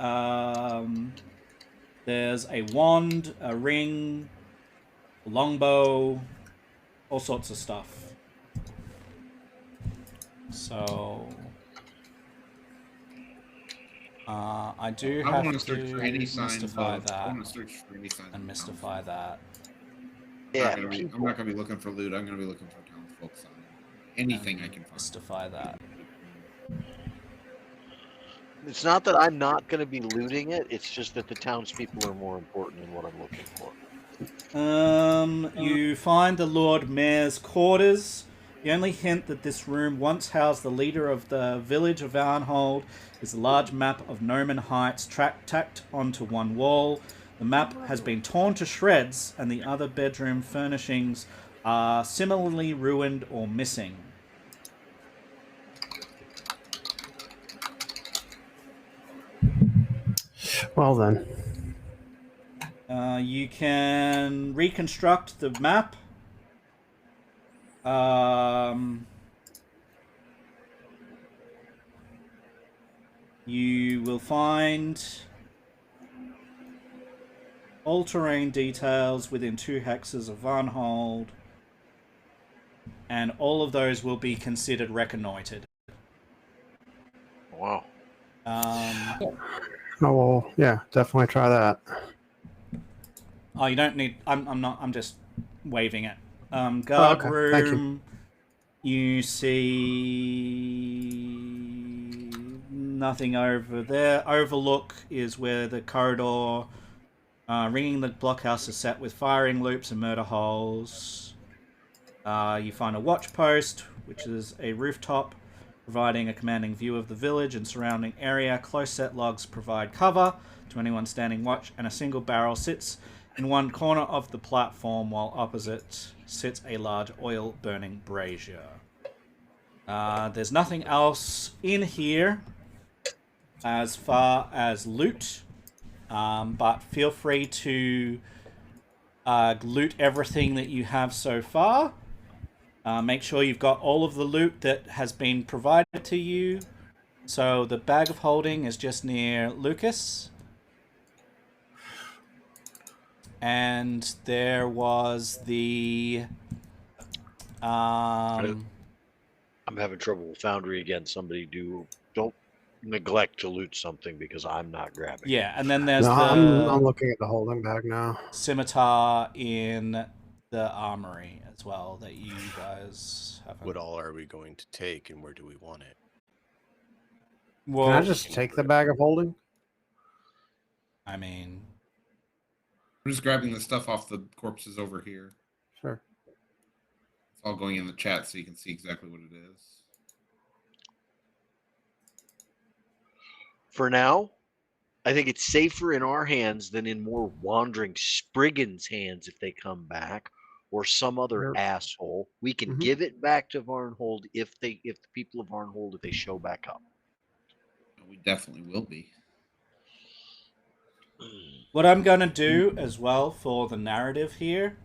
There's a wand, a ring, a longbow, all sorts of stuff. So I do I have want to to search for any signs mystify of. I that want to search for any signs and of mystify that. Yeah, I'm people. not gonna be looking for loot. I'm gonna be looking for townsfolk signs. Anything I and can find. mystify that. It's not that I'm not going to be looting it. It's just that the townspeople are more important than what I'm looking for. You find the Lord Mayor's quarters. The only hint that this room once housed the leader of the village of Arnhold is a large map of Noman Heights tacked onto one wall. The map has been torn to shreds, and the other bedroom furnishings are similarly ruined or missing. Well then. You can reconstruct the map. You will find all terrain details within 2 hexes of Varnhold, and all of those will be considered reconnoitered. Wow. Oh, well, yeah, definitely try that. Oh, you don't need. I'm not. I'm just waving it. Guard okay. Thank you. room. You see nothing over there. Overlook is where the corridor. Ringing the blockhouse is set with firing loops and murder holes. You find a watch post, which is a rooftop, providing a commanding view of the village and surrounding area. Close set logs provide cover to anyone standing watch, and a single barrel sits in one corner of the platform, while opposite sits a large oil-burning brazier. There's nothing else in here as far as loot, but feel free to loot everything that you have so far. Make sure you've got all of the loot that has been provided to you. So the bag of holding is just near Lucas. And there was the... I'm having trouble with Foundry again. Somebody don't neglect to loot something because I'm not grabbing. Yeah, and then there's No, the I'm looking at the holding bag now. scimitar in the armory as well that you guys haven't. What all are we going to take, and where do we want it? Well, Can I just take the bag of holding? I mean, I'm just grabbing the stuff off the corpses over here. Sure. It's all going in the chat so you can see exactly what it is. For now, I think it's safer in our hands than in more wandering Spriggens' hands if they come back, or some other Yep. asshole. We can Mhm. give it back to Varnhold if the people of Varnhold, if they show back up. We definitely will be. what I'm going to do as well for the narrative here,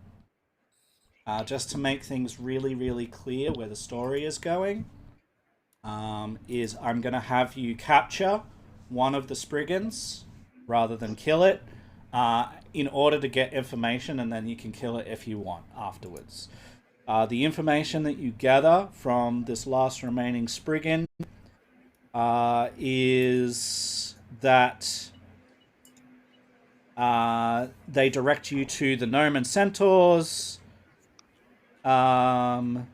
just to make things really, really clear where the story is going, is I'm going to have you capture one of the Spriggens rather than kill it, in order to get information, and then you can kill it if you want afterwards. The information that you gather from this last remaining Spriggen is that they direct you to the Gnomon Centaurs, and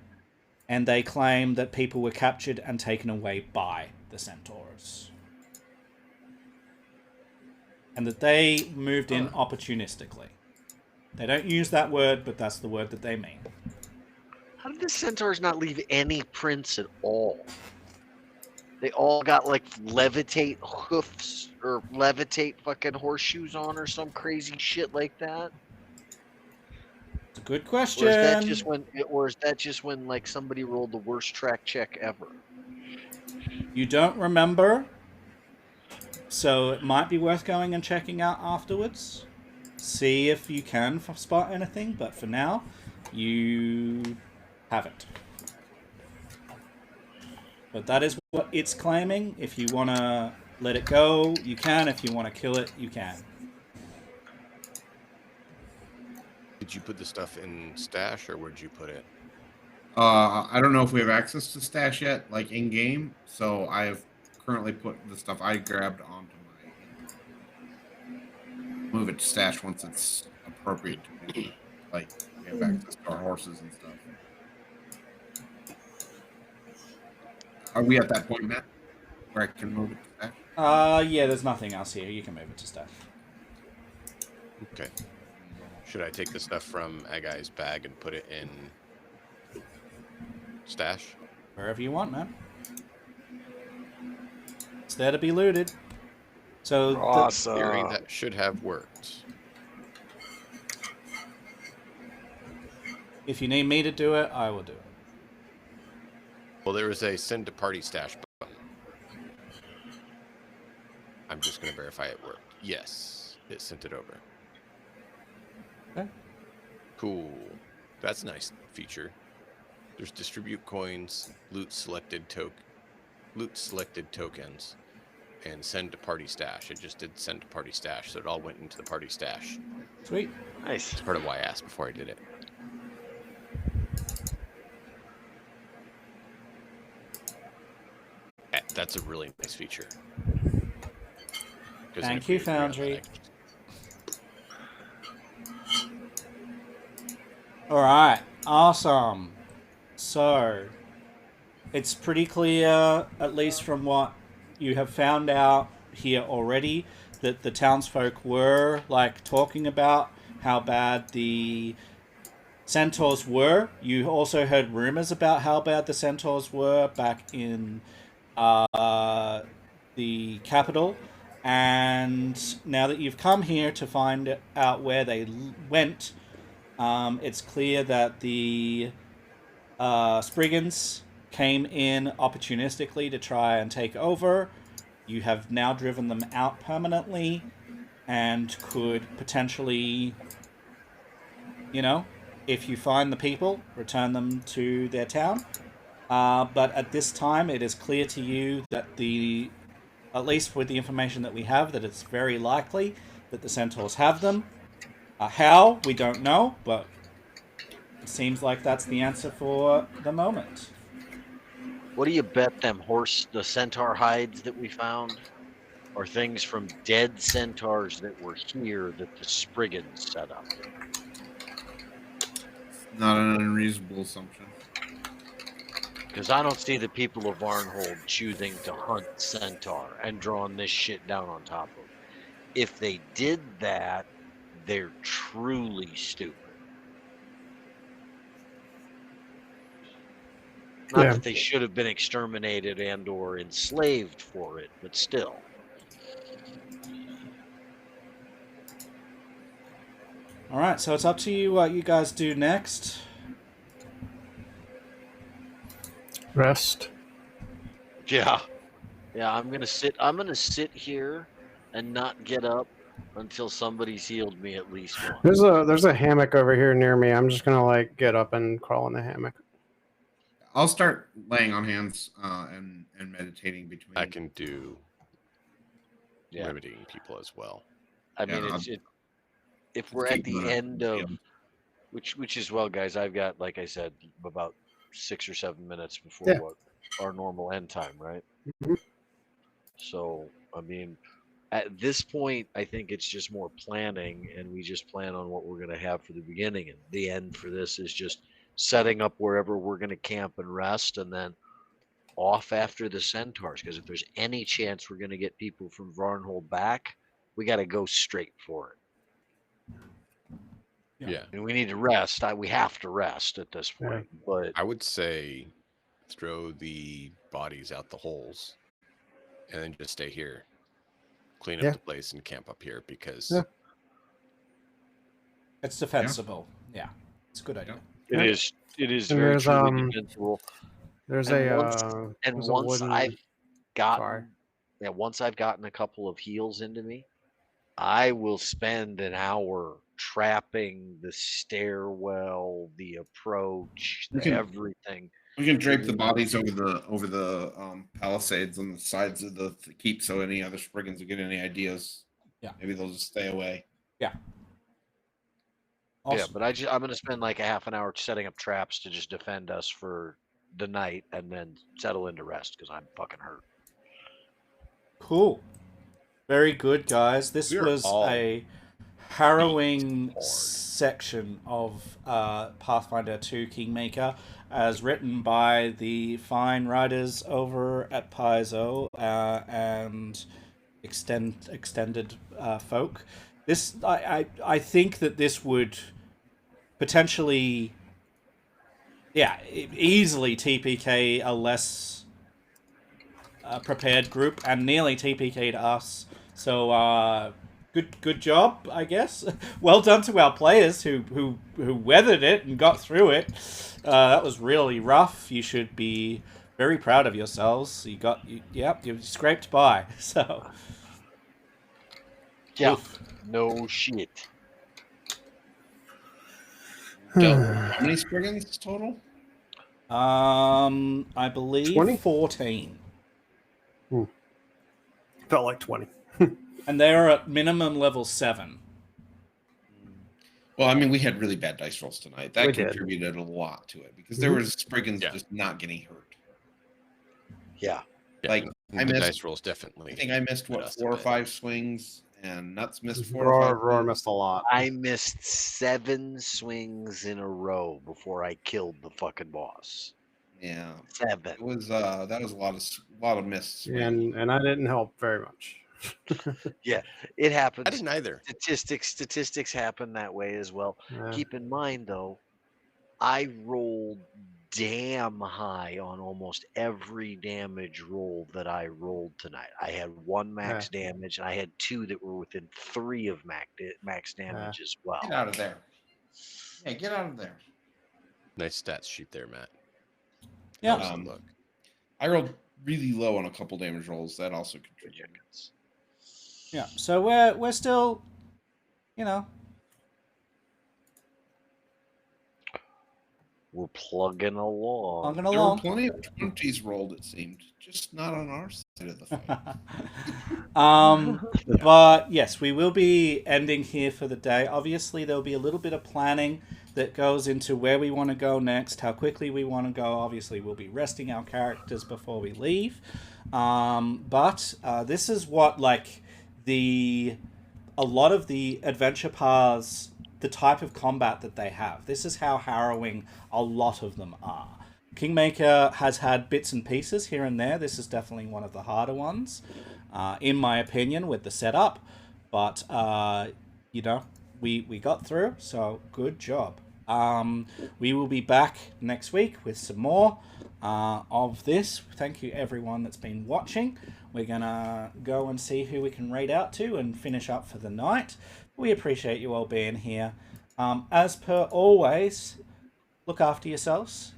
they claim that people were captured and taken away by the Centaurs. And that they moved in opportunistically. They don't use that word, but that's the word that they mean. How did the Centaurs not leave any prints at all? They all got like levitate hoofs or levitate fucking horseshoes on or some crazy shit like that. Good question. Or is that just when like somebody rolled the worst track check ever? You don't remember, so it might be worth going and checking out afterwards. See if you can spot anything, but for now, you haven't. But that is what it's claiming. If you want to let it go, you can. If you want to kill it, you can. Did you put the stuff in stash, or where'd you put it? I don't know if we have access to stash yet, like in game. So I've currently put the stuff I grabbed onto my. Move it to stash once it's appropriate to move it. Like we have access to our horses and stuff. Are we at that point, Matt, where I can move it to stash? Yeah, there's nothing else here. You can move it to stash. Okay. Should I take the stuff from Agai's bag and put it in stash? Wherever you want, man. It's there to be looted. So Awesome. Theory that should have worked. if you need me to do it, I will do it. Well, there is a send to party stash button. I'm just going to verify it worked. Yes, it sent it over. Okay. Cool. That's a nice feature. There's distribute coins, loot selected tokens, and send to party stash. It just did send to party stash, so it all went into the party stash. Sweet. Nice. That's part of why I asked before I did it. That's a really nice feature. Thank you, Foundry. Alright, awesome. So, it's pretty clear, at least from what you have found out here already, that the townsfolk were, like, talking about how bad the centaurs were. You also heard rumors about how bad the centaurs were back in the capital. And now that you've come here to find out where they went, it's clear that the Spriggens came in opportunistically to try and take over. You have now driven them out permanently and could potentially, you know, if you find the people, return them to their town. But at this time, it is clear to you that at least with the information that we have, that it's very likely that the centaurs have them. How? We don't know, but it seems like that's the answer for the moment. What do you bet the centaur hides that we found are things from dead centaurs that were here that the Spriggens set up? Not an unreasonable assumption. Because I don't see the people of Varnhold choosing to hunt centaur and drawing this shit down on top of them. If they did that, they're truly stupid. Not that they should have been exterminated and or enslaved for it, but still. Alright, so it's up to you what you guys do next. Rest. Yeah. Yeah, I'm gonna sit here and not get up until somebody's healed me at least once. There's a hammock over here near me. I'm just gonna like get up and crawl in the hammock. I'll start laying on hands and meditating between. I can do remedying people as well. I mean, if we're at the end of which is well, guys, I've got, like I said, about 6 or 7 minutes before what our normal end time, right? Mm-hmm. So, I mean, at this point, I think it's just more planning, and we just plan on what we're going to have for the beginning, and the end for this is just setting up wherever we're going to camp and rest, and then off after the centaurs. Because if there's any chance we're going to get people from Varnhold back, we got to go straight for it. Yeah. And we need to rest. We have to rest at this point. Yeah. But I would say throw the bodies out the holes and then just stay here. Clean up the place and camp up here because it's defensible. Yeah. It's a good idea. It is. It is And very there's, truly defensible. There's And a once, there's a wooden. I've gotten, Sorry. yeah, once I've gotten a couple of heals into me, I will spend an hour trapping the stairwell, the approach, We can- everything. We can drape the bodies over the palisades on the sides of the keep, so any other Spriggens will get any ideas. Yeah. Maybe they'll just stay away. Yeah. Yeah, Awesome. but I'm gonna spend like a half an hour setting up traps to just defend us for the night, and then settle into rest because I'm fucking hurt. Cool. Very good, guys. This We're was all a harrowing hard. section of Pathfinder 2 Kingmaker, as written by the fine writers over at Paizo and extended folk. This, I think that this would potentially, easily TPK a less prepared group and nearly TPK'd us. So good job, I guess. Well done to our players who weathered it and got through it. That was really rough. You should be very proud of yourselves. You scraped by. So Yeah, oof. no shit. How many Spriggens total? I believe 20? 14. Felt like 20. And they're at minimum level 7. Well, I mean, we had really bad dice rolls tonight. That We did. contributed a lot to it because there was Spriggens Yeah. just not getting hurt. Yeah. Yeah, Like I the missed. dice rolls definitely. I think I missed hit what us a 4 or bit. 5 swings, and Nuts missed 4 or 5. Roar swings. missed a lot. I missed 7 swings in a row before I killed the fucking boss. Yeah, 7. it was that was a lot of missed swings. And I didn't help very much. It I happens. didn't either. Statistics happen that way as well. Yeah. Keep in mind though, I rolled damn high on almost every damage roll that I rolled tonight. I had 1 max damage, and I had 2 that were within 3 of max damage as well. Get out of there! Yeah, get out of there. Nice stats sheet there, Matt. Yeah. How's it look? I rolled really low on a couple damage rolls. That also contributed. Yeah. So we're still, We're plugging along. plugging There were along. plenty of 20s rolled. It seemed, just not on our side of the fight. But yes, we will be ending here for the day. Obviously, there'll be a little bit of planning that goes into where we want to go next, how quickly we want to go. Obviously, we'll be resting our characters before we leave. But this is what a lot of the adventure paths, the type of combat that they have. This is how harrowing a lot of them are. Kingmaker has had bits and pieces here and there. This is definitely one of the harder ones, in my opinion, with the setup. But, we got through, so good job. We will be back next week with some more of this. Thank you, everyone that's been watching. We're going to go and see who we can raid out to and finish up for the night. We appreciate you all being here. As per always, look after yourselves,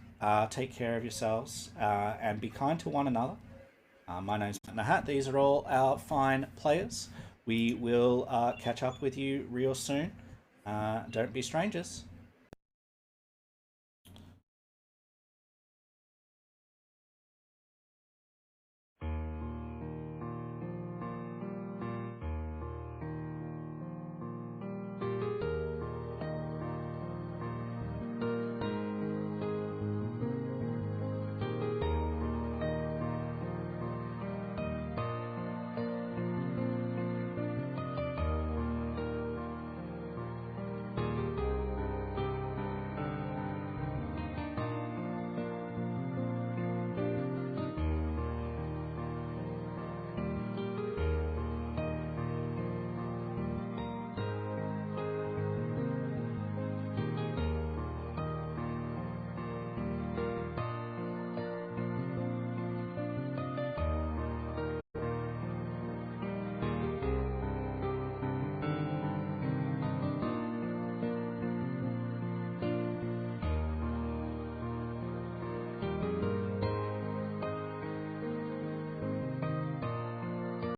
take care of yourselves, and be kind to one another. My name's Matt Nahat. These are all our fine players. We will catch up with you real soon. Don't be strangers.